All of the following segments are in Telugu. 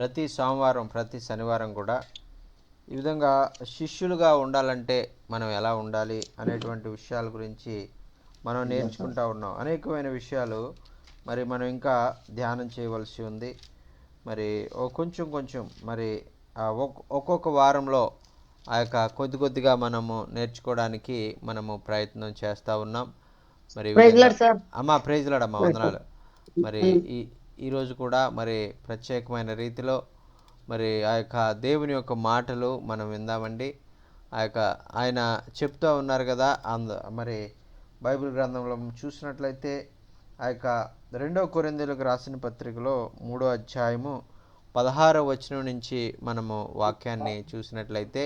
ప్రతి సోమవారం ప్రతి శనివారం కూడా ఈ విధంగా శిష్యులుగా ఉండాలంటే మనం ఎలా ఉండాలి అనేటువంటి విషయాల గురించి మనం నేర్చుకుంటూ ఉన్నాం. అనేకమైన విషయాలు మరి మనం ఇంకా ధ్యానం చేయవలసి ఉంది. మరి కొంచెం కొంచెం మరి ఒక్కొక్క వారంలో ఆ యొక్క కొద్ది కొద్దిగా మనము నేర్చుకోవడానికి మనము ప్రయత్నం చేస్తూ ఉన్నాం. మరి ఈ విధంగా అమ్మా ప్రైజ్లాడమ్మా వందనాలు. మరి ఈరోజు కూడా మరి ప్రత్యేకమైన రీతిలో మరి ఆ యొక్క దేవుని యొక్క మాటలు మనం విందామండి. ఆయన చెప్తూ ఉన్నారు కదా, మరి బైబిల్ గ్రంథంలో చూసినట్లయితే ఆ యొక్క 2 కొరింథీయులకు రాసిన పత్రికలో 3వ అధ్యాయము 16వ వచనం నుంచి మనము వాక్యాన్ని చూసినట్లయితే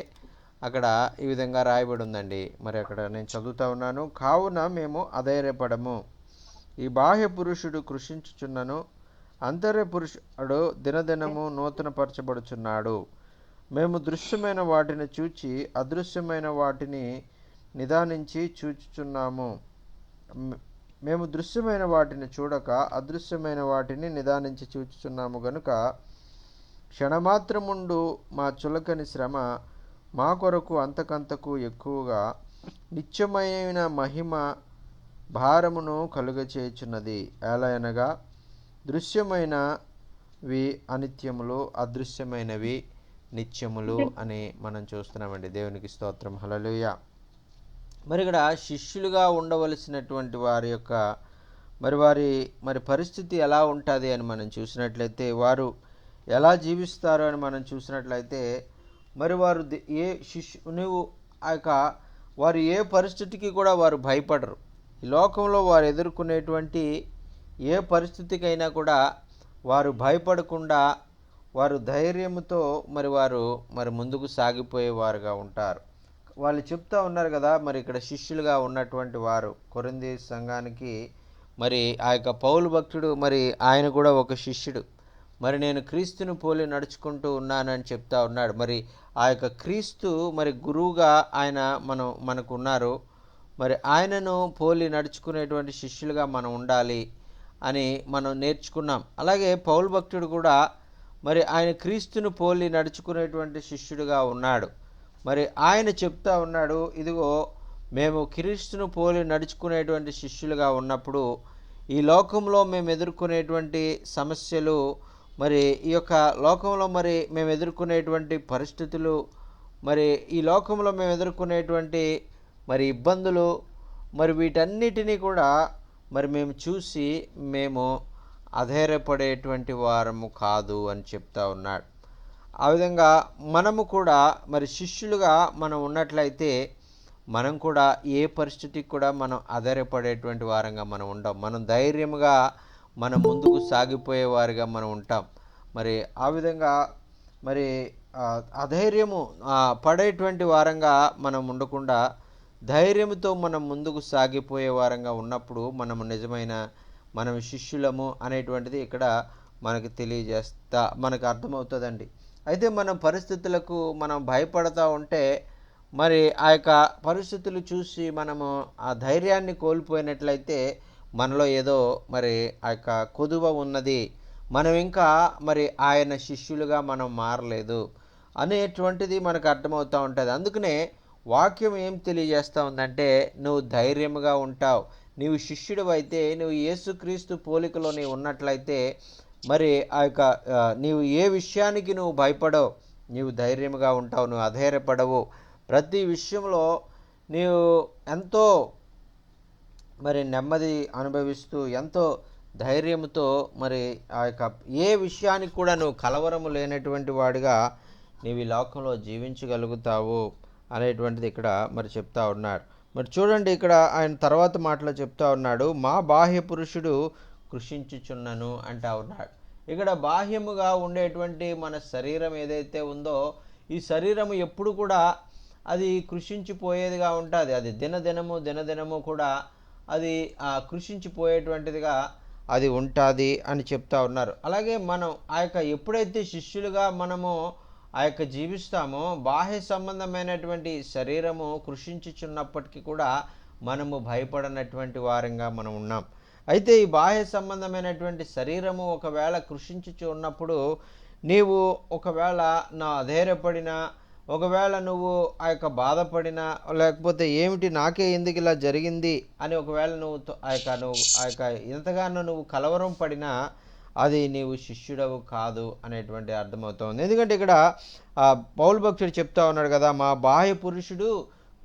అక్కడ ఈ విధంగా రాయబడి ఉందండి. మరి అక్కడ నేను చదువుతూ ఉన్నాను. కావున మేము అధైర్యపడము, ఈ బాహ్య పురుషుడు కృషించుచున్నను, అంతర్య పురుషుడు దినదినము నూతనపరచబడుచున్నాడు. మేము దృశ్యమైన వాటిని చూచి అదృశ్యమైన వాటిని నిదానించి చూచుచున్నాము. మేము దృశ్యమైన వాటిని చూడక అదృశ్యమైన వాటిని నిదానించి చూచుచున్నాము గనుక క్షణమాత్రముండు మా చులకని శ్రమ మా కొరకు అంతకంతకు ఎక్కువగా నిత్యమైన మహిమ భారమును కలుగచేయుచున్నది. ఎలయనగా దృశ్యమైనవి అనిత్యములు, అదృశ్యమైనవి నిత్యములు అని మనం చూస్తున్నామండి. దేవునికి స్తోత్రం, హల్లెలూయా. మరి ఇక్కడ శిష్యులుగా ఉండవలసినటువంటి వారి యొక్క వారి పరిస్థితి ఎలా ఉంటుంది అని మనం చూసినట్లయితే, వారు ఎలా జీవిస్తారు అని మనం చూసినట్లయితే, మరి వారు నువ్వు వారు ఏ పరిస్థితికి కూడా వారు భయపడరు. ఈ లోకంలో వారు ఎదుర్కొనేటువంటి ఏ పరిస్థితికైనా కూడా వారు భయపడకుండా వారు ధైర్యంతో వారు ముందుకు సాగిపోయేవారుగా ఉంటారు. వాళ్ళు చెప్తూ ఉన్నారు కదా, మరి ఇక్కడ శిష్యులుగా ఉన్నటువంటి వారు కొరింథీ సంఘానికి మరి ఆ యొక్క పౌలు భక్తుడు మరి ఆయన కూడా ఒక శిష్యుడు. మరి నేను క్రీస్తును పోలి నడుచుకుంటూ ఉన్నానని చెప్తా ఉన్నాడు. మరి ఆ యొక్క క్రీస్తు మరి గురువుగా ఆయన మనకు ఉన్నారు. మరి ఆయనను పోలి నడుచుకునేటువంటి శిష్యులుగా మనం ఉండాలి అని మనం నేర్చుకున్నాం. అలాగే పౌలు భక్తుడు కూడా మరి ఆయన క్రీస్తును పోలి నడుచుకునేటువంటి శిష్యుడిగా ఉన్నాడు. మరి ఆయన చెప్తా ఉన్నాడు, ఇదిగో మేము క్రీస్తును పోలి నడుచుకునేటువంటి శిష్యులుగా ఉన్నప్పుడు ఈ లోకంలో మేము ఎదుర్కొనేటువంటి సమస్యలు, మరి ఈ యొక్క లోకంలో మరి మేము ఎదుర్కొనేటువంటి పరిస్థితులు, మరి ఈ లోకంలో మేము ఎదుర్కొనేటువంటి మరి ఇబ్బందులు, మరి వీటన్నిటినీ కూడా మరి మేము చూసి మేము అధైర్యపడేటువంటి వారము కాదు అని చెప్తా ఉన్నాడు. ఆ విధంగా మనము కూడా మరి శిష్యులుగా మనం ఉన్నట్లయితే మనం కూడా ఏ పరిస్థితికి కూడా మనం అధైర్యపడేటువంటి వారంగా మనం ఉంటాం. మనం ధైర్యంగా మనం ముందుకు సాగిపోయేవారిగా మనం ఉంటాం. మరి ఆ విధంగా మరి అధైర్యము పడేటువంటి వారంగా మనం ఉండకుండా ధైర్యంతో మనం ముందుకు సాగిపోయే వారంగా ఉన్నప్పుడు మనం శిష్యులము అనేటువంటిది ఇక్కడ మనకు అర్థమవుతుందండి. అయితే మనం పరిస్థితులకు మనం భయపడతా ఉంటే మరి ఆ యొక్క పరిస్థితులు చూసి మనము ఆ ధైర్యాన్ని కోల్పోయినట్లయితే మనలో ఏదో మరి ఆ యొక్క కొదువ ఉన్నది, మనం ఇంకా మరి ఆయన శిష్యులుగా మనం మారలేదు అనేటువంటిది మనకు అర్థమవుతూ ఉంటుంది. అందుకనే వాక్యం ఏం తెలియజేస్తూ ఉందంటే, నువ్వు ధైర్యముగా ఉంటావు. నీవు శిష్యుడు అయితే, నువ్వు యేసుక్రీస్తు పోలికలో నీవు ఉన్నట్లయితే మరి ఆ యొక్క నీవు ఏ విషయానికి నువ్వు భయపడవు, నీవు ధైర్యముగా ఉంటావు, నువ్వు అధైర్యపడవు. ప్రతి విషయంలో నీవు ఎంతో మరి నెమ్మది అనుభవిస్తూ ఎంతో ధైర్యంతో మరి ఆ యొక్క ఏ విషయానికి కూడా నువ్వు కలవరము లేనటువంటి వాడిగా నీవు ఈ లోకంలో జీవించగలుగుతావు అనేటువంటిది ఇక్కడ మరి చెప్తా ఉన్నాడు. మరి చూడండి, ఇక్కడ ఆయన తర్వాత మాటలో చెప్తా ఉన్నాడు, మా బాహ్య పురుషుడు కృషించుచున్నను అంటా ఉన్నాడు. ఇక్కడ బాహ్యముగా ఉండేటువంటి మన శరీరం ఏదైతే ఉందో, ఈ శరీరము ఎప్పుడు కూడా అది కృషించిపోయేదిగా ఉంటుంది. అది దినదినము కూడా అది కృషించిపోయేటువంటిదిగా అది ఉంటుంది అని చెప్తా ఉన్నారు. అలాగే మనం ఆ యొక్క ఎప్పుడైతే శిష్యులుగా మనము ఆ యొక్క జీవిస్తామో, బాహ్య సంబంధమైనటువంటి శరీరము కృషించుచున్నప్పటికీ కూడా మనము భయపడనటువంటి వారంగా మనం ఉన్నాం. అయితే ఈ బాహ్య సంబంధమైనటువంటి శరీరము ఒకవేళ కృషించుచు ఉన్నప్పుడు నీవు ఒకవేళ నా అధైర్యపడినా, ఒకవేళ నువ్వు ఆ యొక్క బాధపడినా, లేకపోతే ఏమిటి నాకే ఎందుకు ఇలా జరిగింది అని ఒకవేళ నువ్వు ఆ యొక్క ఎంతగానో నువ్వు కలవరం పడినా అది నీవు శిష్యుడవు కాదు అనేటువంటి అర్థమవుతోంది. ఎందుకంటే ఇక్కడ పౌలు భక్తుడు చెప్తా ఉన్నాడు కదా, మా బాహ్య పురుషుడు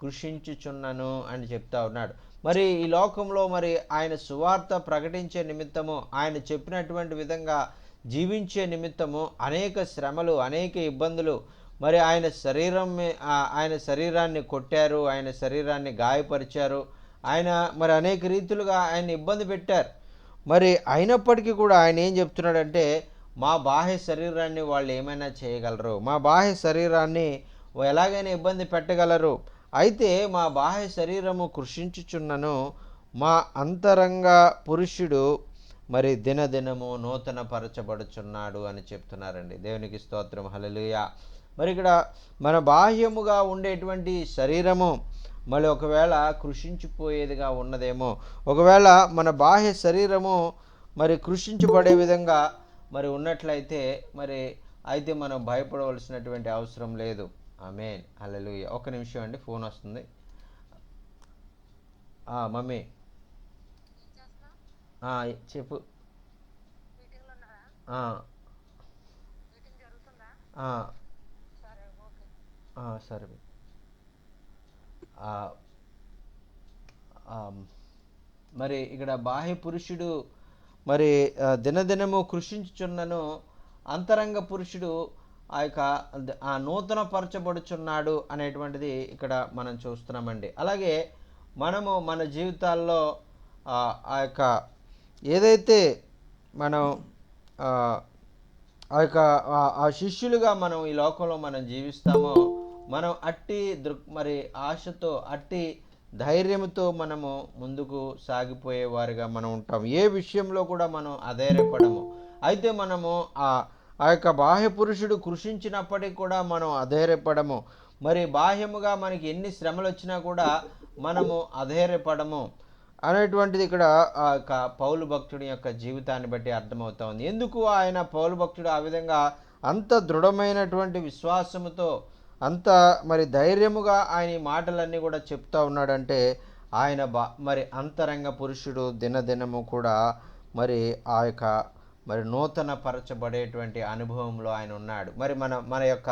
కృషించుచున్నను అని చెప్తా ఉన్నాడు. మరి ఈ లోకంలో మరి ఆయన సువార్త ప్రకటించే నిమిత్తము, ఆయన చెప్పినటువంటి విధంగా జీవించే నిమిత్తము అనేక శ్రమలు, అనేక ఇబ్బందులు, మరి ఆయన శరీరాన్ని కొట్టారు, ఆయన శరీరాన్ని గాయపరిచారు, ఆయన మరి అనేక రీతులుగా ఆయన ఇబ్బంది పెట్టారు. మరి అయినప్పటికీ కూడా ఆయన ఏం చెప్తున్నాడంటే, మా బాహ్య శరీరాన్ని వాళ్ళు ఏమైనా చేయగలరు, మా బాహ్య శరీరాన్ని ఎలాగైనా ఇబ్బంది పెట్టగలరు, అయితే మా బాహ్య శరీరము కృషించుచున్నను, మా అంతరంగ పురుషుడు మరి దినదినము నూతన పరచబడుచున్నాడు అని చెప్తున్నారండి. దేవునికి స్తోత్రం, హల్లెలూయా. మరి ఇక్కడ మన బాహ్యముగా ఉండేటువంటి శరీరము మళ్ళీ ఒకవేళ కృషించిపోయేదిగా ఉన్నదేమో, ఒకవేళ మన బాహ్య శరీరము మరి కృషించబడే విధంగా మరి ఉన్నట్లయితే అయితే మనం భయపడవలసినటువంటి అవసరం లేదు. ఆమేన్, హల్లెలూయా. ఒక నిమిషం అండి, ఫోన్ వస్తుంది. మమ్మీ చెప్పు. సరే. మరి ఇక్కడ బాహ్య పురుషుడు మరి దినదినము కృషించుచున్నను, అంతరంగ పురుషుడు నూతన పరచబడుచున్నాడు అనేటువంటిది ఇక్కడ మనం చూస్తున్నామండి. అలాగే మనము మన జీవితాల్లో ఏదైతే మనం ఆ శిష్యులుగా మనం ఈ లోకంలో మనం జీవిస్తామో, మనం అట్టి మరి ఆశతో, అట్టి ధైర్యంతో మనము ముందుకు సాగిపోయేవారుగా మనం ఉంటాం. ఏ విషయంలో కూడా మనం అధైర్యపడము. అయితే మనము ఆ యొక్క బాహ్య పురుషుడు కృషించినప్పటికీ కూడా మనం అధైర్యపడము. మరి బాహ్యముగా మనకి ఎన్ని శ్రమలు వచ్చినా కూడా మనము అధైర్యపడము అనేటువంటిది ఇక్కడ పౌలు భక్తుడి యొక్క జీవితాన్ని బట్టి అర్థమవుతోంది. ఎందుకు ఆయన పౌలు భక్తుడు ఆ విధంగా అంత దృఢమైనటువంటి విశ్వాసముతో, అంత మరి ధైర్యముగా ఆయన ఈ మాటలన్నీ కూడా చెప్తా ఉన్నాడంటే, ఆయన మరి అంతరంగ పురుషుడు దినదినము కూడా మరి మరి నూతన పరచబడేటువంటి అనుభవంలో ఆయన ఉన్నాడు. మరి మన యొక్క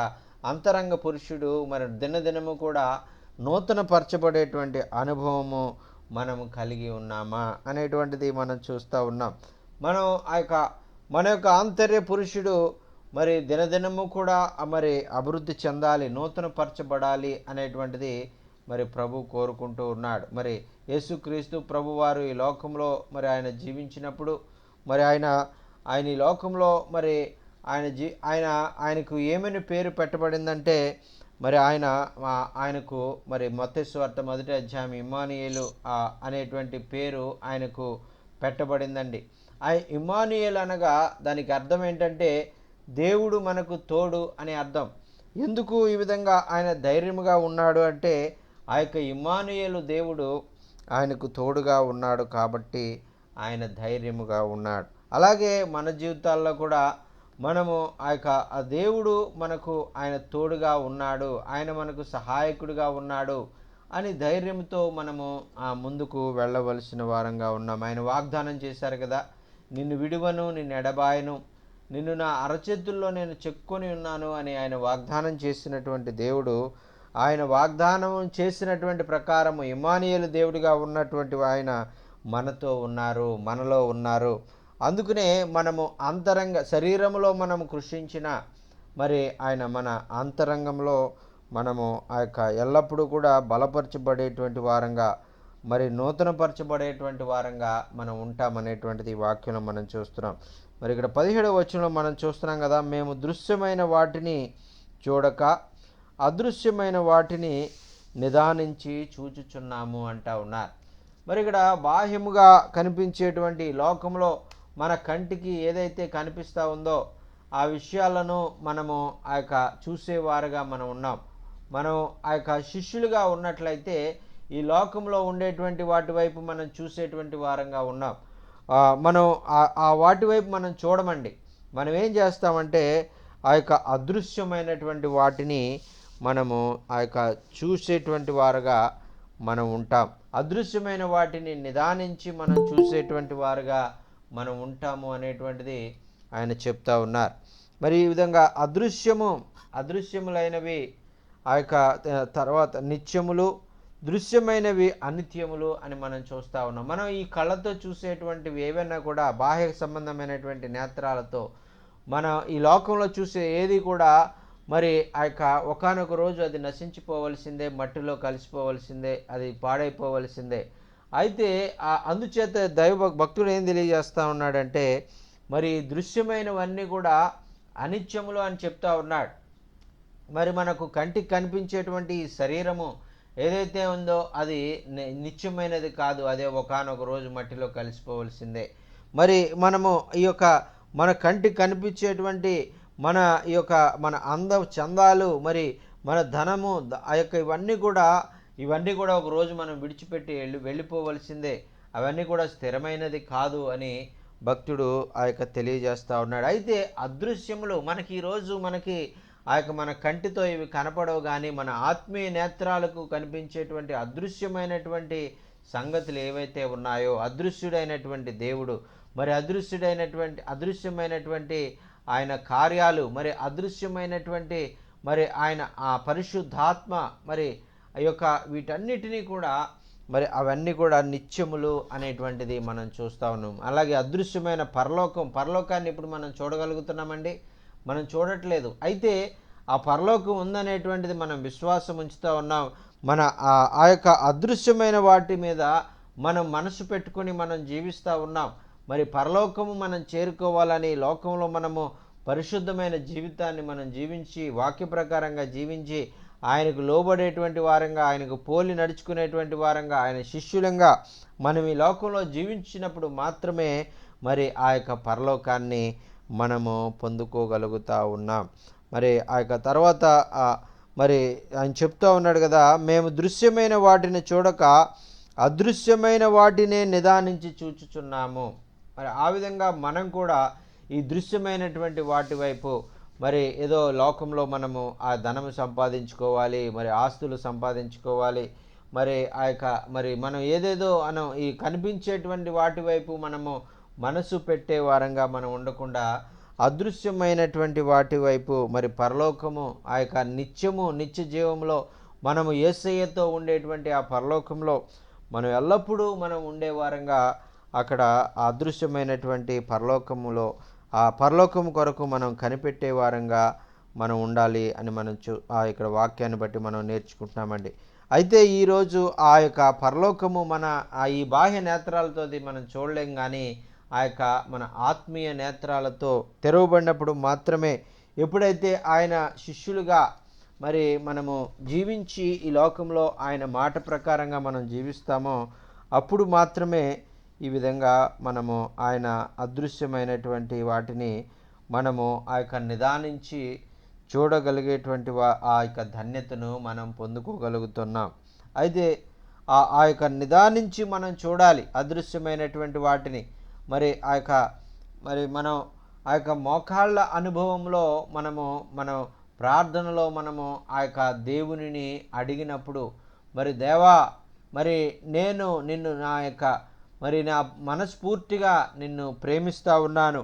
అంతరంగ పురుషుడు మరి దినదినము కూడా నూతన పరచబడేటువంటి అనుభవము మనము కలిగి ఉన్నామా అనేటువంటిది మనం చూస్తూ ఉన్నాం. మన యొక్క ఆంతర్య పురుషుడు మరి దినదినము కూడా మరి అభివృద్ధి చెందాలి, నూతన పరచబడాలి అనేటువంటిది మరి ప్రభు కోరుకుంటూ ఉన్నాడు. మరి యేసుక్రీస్తు ప్రభువారు ఈ లోకంలో మరి ఆయన జీవించినప్పుడు మరి ఆయన ఈ లోకంలో మరి ఆయనకు ఏమని పేరు పెట్టబడిందంటే, మరి ఆయనకు మరి మత్తయి సువార్త 1వ అధ్యాయం ఇమ్మానుయేలు అనేటువంటి పేరు ఆయనకు పెట్టబడిందండి. ఇమ్మానుయేలు అనగా దానికి అర్థం ఏంటంటే దేవుడు మనకు తోడు అని అర్థం. ఎందుకు ఈ విధంగా ఆయన ధైర్యముగా ఉన్నాడు అంటే, ఆ యొక్క ఇమ్మానుయేలు దేవుడు ఆయనకు తోడుగా ఉన్నాడు కాబట్టి ఆయన ధైర్యముగా ఉన్నాడు. అలాగే మన జీవితాల్లో కూడా మనము ఆ దేవుడు మనకు ఆయన తోడుగా ఉన్నాడు, ఆయన మనకు సహాయకుడిగా ఉన్నాడు అని ధైర్యంతో మనము ముందుకు వెళ్ళవలసిన వారంగా ఉన్నాం. ఆయన వాగ్దానం చేశారు కదా, నిన్ను విడువను, నిన్ను ఎడబాయను, నిన్ను నా అరచేతుల్లో నేను చెక్కుని ఉన్నాను అని ఆయన వాగ్దానం చేసినటువంటి దేవుడు, ఆయన వాగ్దానం చేసినటువంటి ప్రకారము ఇమ్మానుయేలు దేవుడిగా ఉన్నటువంటి ఆయన మనతో ఉన్నారు, మనలో ఉన్నారు. అందుకనే మనము అంతరంగ శరీరంలో మనము కృషించిన మరి ఆయన మన అంతరంగంలో మనము ఎల్లప్పుడూ కూడా బలపరచబడేటువంటి వారంగా, మరి నూతనపరచబడేటువంటి వారంగా మనం ఉంటామనేటువంటిది ఈ వాక్యంలో మనం చూస్తున్నాం. మరి ఇక్కడ 17వ వచనంలో మనం చూస్తున్నాం కదా, మేము దృశ్యమైన వాటిని చూడక అదృశ్యమైన వాటిని నిదానించి చూచుచున్నాము అంటా ఉన్నారు. మరి ఇక్కడ బాహ్యముగా కనిపించేటువంటి లోకంలో మన కంటికి ఏదైతే కనిపిస్తూ ఉందో ఆ విషయాలను మనము చూసేవారుగా మనం ఉన్నాం. మనం శిష్యులుగా ఉన్నట్లయితే ఈ లోకంలో ఉండేటువంటి వాటి వైపు మనం చూసేటువంటి వారంగా ఉన్నాం. మనం వాటి వైపు మనం చూడమండి. మనం ఏం చేస్తామంటే ఆ యొక్క అదృశ్యమైనటువంటి వాటిని మనము ఆ యొక్క చూసేటువంటి వారుగా మనం ఉంటాం. అదృశ్యమైన వాటిని నిదానించి మనం చూసేటువంటి వారుగా మనం ఉంటాము అనేటువంటిది ఆయన చెప్తా ఉన్నారు. మరి ఈ విధంగా అదృశ్యములైనవి ఆ యొక్క తర్వాత నిత్యములు, దృశ్యమైనవి అనిత్యములు అని మనం చూస్తూ ఉన్నాం. మనం ఈ కళ్ళతో చూసేటువంటివి ఏవైనా కూడా బాహ్య సంబంధమైనటువంటి నేత్రాలతో మనం ఈ లోకంలో చూసే ఏది కూడా మరి ఆ యొక్క ఒకానొక రోజు అది నశించిపోవలసిందే, మట్టిలో కలిసిపోవలసిందే, అది పాడైపోవలసిందే. అయితే అందుచేత భక్తుడు ఏం తెలియజేస్తూ ఉన్నాడంటే మరి దృశ్యమైనవన్నీ కూడా అనిత్యములు అని చెప్తా ఉన్నాడు. మరి మనకు కంటికి కనిపించేటువంటి ఈ శరీరము ఏదైతే ఉందో అది నిత్యమైనది కాదు, అదే ఒకానొక రోజు మట్టిలో కలిసిపోవలసిందే. మరి మనము ఈ యొక్క మన కంటికి కనిపించేటువంటి మన ఈ యొక్క మన చందాలు, మరి మన ధనము, ఆ యొక్క ఇవన్నీ కూడా ఒక రోజు మనం విడిచిపెట్టి వెళ్ళిపోవలసిందే, అవన్నీ కూడా స్థిరమైనది కాదు అని భక్తుడు ఆ యొక్క తెలియజేస్తూ ఉన్నాడు. అయితే అదృశ్యములు మనకి ఈరోజు ఆ యొక్క మన కంటితో ఇవి కనపడవు, కానీ మన ఆత్మీయ నేత్రాలకు కనిపించేటువంటి అదృశ్యమైనటువంటి సంగతులు ఏవైతే ఉన్నాయో, అదృశ్యుడైనటువంటి దేవుడు, మరి అదృశ్యమైనటువంటి ఆయన కార్యాలు, మరి అదృశ్యమైనటువంటి మరి ఆయన ఆ పరిశుద్ధాత్మ, మరి ఆ యొక్క వీటన్నిటినీ కూడా మరి అవన్నీ కూడా నిత్యములు అనేటువంటిది మనం చూస్తూ ఉన్నాం. అలాగే అదృశ్యమైన పరలోకాన్ని ఇప్పుడు మనం చూడగలుగుతున్నామండి? మనం చూడట్లేదు. అయితే ఆ పరలోకం ఉందనేటువంటిది మనం విశ్వాసం ఉంచుతూ ఉన్నాం. మన ఆ యొక్క అదృశ్యమైన వాటి మీద మనం మనసు పెట్టుకొని మనం జీవిస్తూ ఉన్నాం. మరి పరలోకము మనం చేరుకోవాలని లోకంలో మనము పరిశుద్ధమైన జీవితాన్ని మనం జీవించి, వాక్య ప్రకారంగా జీవించి, ఆయనకు లోబడేటువంటి వారంగా, ఆయనకు పోలి నడుచుకునేటువంటి వారంగా, ఆయన శిష్యులంగా మనం ఈ లోకంలో జీవించినప్పుడు మాత్రమే మరి ఆ యొక్క పరలోకాన్ని మనము పొందుకోగలుగుతూ ఉన్నాం. మరి ఆ యొక్క తర్వాత మరి ఆయన చెప్తూ ఉన్నాడు కదా, మేము దృశ్యమైన వాటిని చూడక అదృశ్యమైన వాటినే నిదానించి చూచుచున్నాము. మరి ఆ విధంగా మనం కూడా ఈ దృశ్యమైనటువంటి వాటి వైపు, మరి ఏదో లోకంలో మనము ఆ ధనము సంపాదించుకోవాలి, మరి ఆస్తులు సంపాదించుకోవాలి, మరి ఆ యొక్క మరి మనం ఏదేదో ఈ కనిపించేటువంటి వాటి వైపు మనము మనసు పెట్టే వారంగా మనం ఉండకుండా అదృశ్యమైనటువంటి వాటి వైపు, మరి పరలోకము, ఆ యొక్క నిత్య జీవంలో మనము యేసయ్యతో ఉండేటువంటి ఆ పరలోకంలో మనం ఎల్లప్పుడూ మనం ఉండేవారంగా అక్కడ అదృశ్యమైనటువంటి పరలోకములో ఆ పరలోకము కొరకు మనం కనిపెట్టే వారంగా మనం ఉండాలి అని మనం ఇక్కడ వాక్యాన్ని బట్టి మనం నేర్చుకుంటున్నామండి. అయితే ఈరోజు ఆ యొక్క పరలోకము మన ఈ బాహ్య నేత్రాలతో మనం చూడలేం, కానీ ఆ యొక్క మన ఆత్మీయ నేత్రాలతో తెరవబడినప్పుడు మాత్రమే, ఎప్పుడైతే ఆయన శిష్యులుగా మరి మనము జీవించి ఈ లోకంలో ఆయన మాట ప్రకారంగా మనం జీవిస్తామో అప్పుడు మాత్రమే ఈ విధంగా మనము ఆయన అదృశ్యమైనటువంటి వాటిని మనము ఆ యొక్క నిదానించి చూడగలిగేటువంటి ఆ యొక్క ధన్యతను మనం పొందుకోగలుగుతున్నాం. అయితే ఆ యొక్క నిదానించి మనం చూడాలి అదృశ్యమైనటువంటి వాటిని. మరి మనం ఆ యొక్క మోకాళ్ళ అనుభవంలో మనం ప్రార్థనలో మనము ఆ యొక్క దేవునిని అడిగినప్పుడు, మరి దేవా, మరి నేను నిన్ను నా మనస్ఫూర్తిగా నిన్ను ప్రేమిస్తూ ఉన్నాను,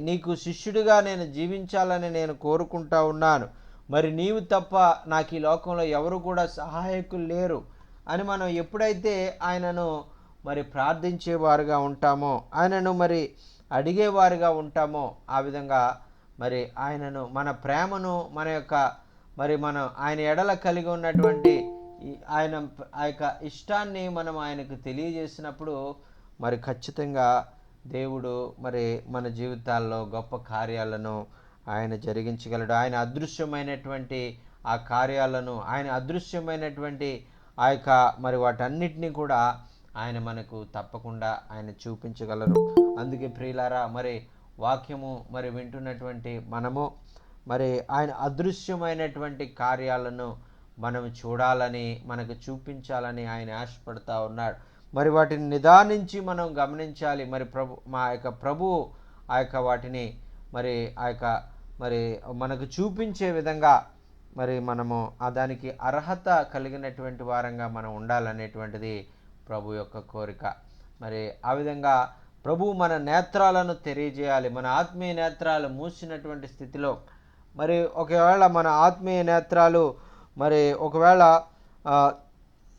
నీకు శిష్యుడిగా నేను జీవించాలని నేను కోరుకుంటా ఉన్నాను, మరి నీవు తప్ప నాకు ఈ లోకంలో ఎవరు కూడా సహాయకులు లేరు అని మనం ఎప్పుడైతే ఆయనను మరి ప్రార్థించేవారుగా ఉంటామో, ఆయనను మరి అడిగేవారుగా ఉంటామో, ఆ విధంగా మరి ఆయనను మన ప్రేమను మనం ఆయన ఎడల కలిగి ఉన్నటువంటి ఆ యొక్క ఇష్టాన్ని మనం ఆయనకు తెలియజేసినప్పుడు మరి ఖచ్చితంగా దేవుడు మరి మన జీవితాల్లో గొప్ప కార్యాలను ఆయన జరిగించగలడు. ఆయన అదృశ్యమైనటువంటి ఆ కార్యాలను, ఆయన అదృశ్యమైనటువంటి ఆ యొక్క మరి వాటన్నిటినీ కూడా ఆయన మనకు తప్పకుండా ఆయన చూపించగలరు. అందుకే ప్రియులారా, మరి వాక్యము మరి వింటున్నటువంటి మనము మరి ఆయన అదృశ్యమైనటువంటి కార్యాలను మనం చూడాలని, మనకు చూపించాలని ఆయన ఆశపడతా ఉన్నాడు. మరి వాటిని నిదానించి మనం గమనించాలి. మరి ప్రభు ఆ యొక్క వాటిని మరి మరి మనకు చూపించే విధంగా మరి మనము దానికి అర్హత కలిగినటువంటి వారంగా మనం ఉండాలనేటువంటిది ప్రభు యొక్క కోరిక. మరి ఆ విధంగా ప్రభు మన నేత్రాలను తెలియజేయాలి. మన ఆత్మీయ నేత్రాలు మూసినటువంటి స్థితిలో, మరి ఒకవేళ మన ఆత్మీయ నేత్రాలు మరి ఒకవేళ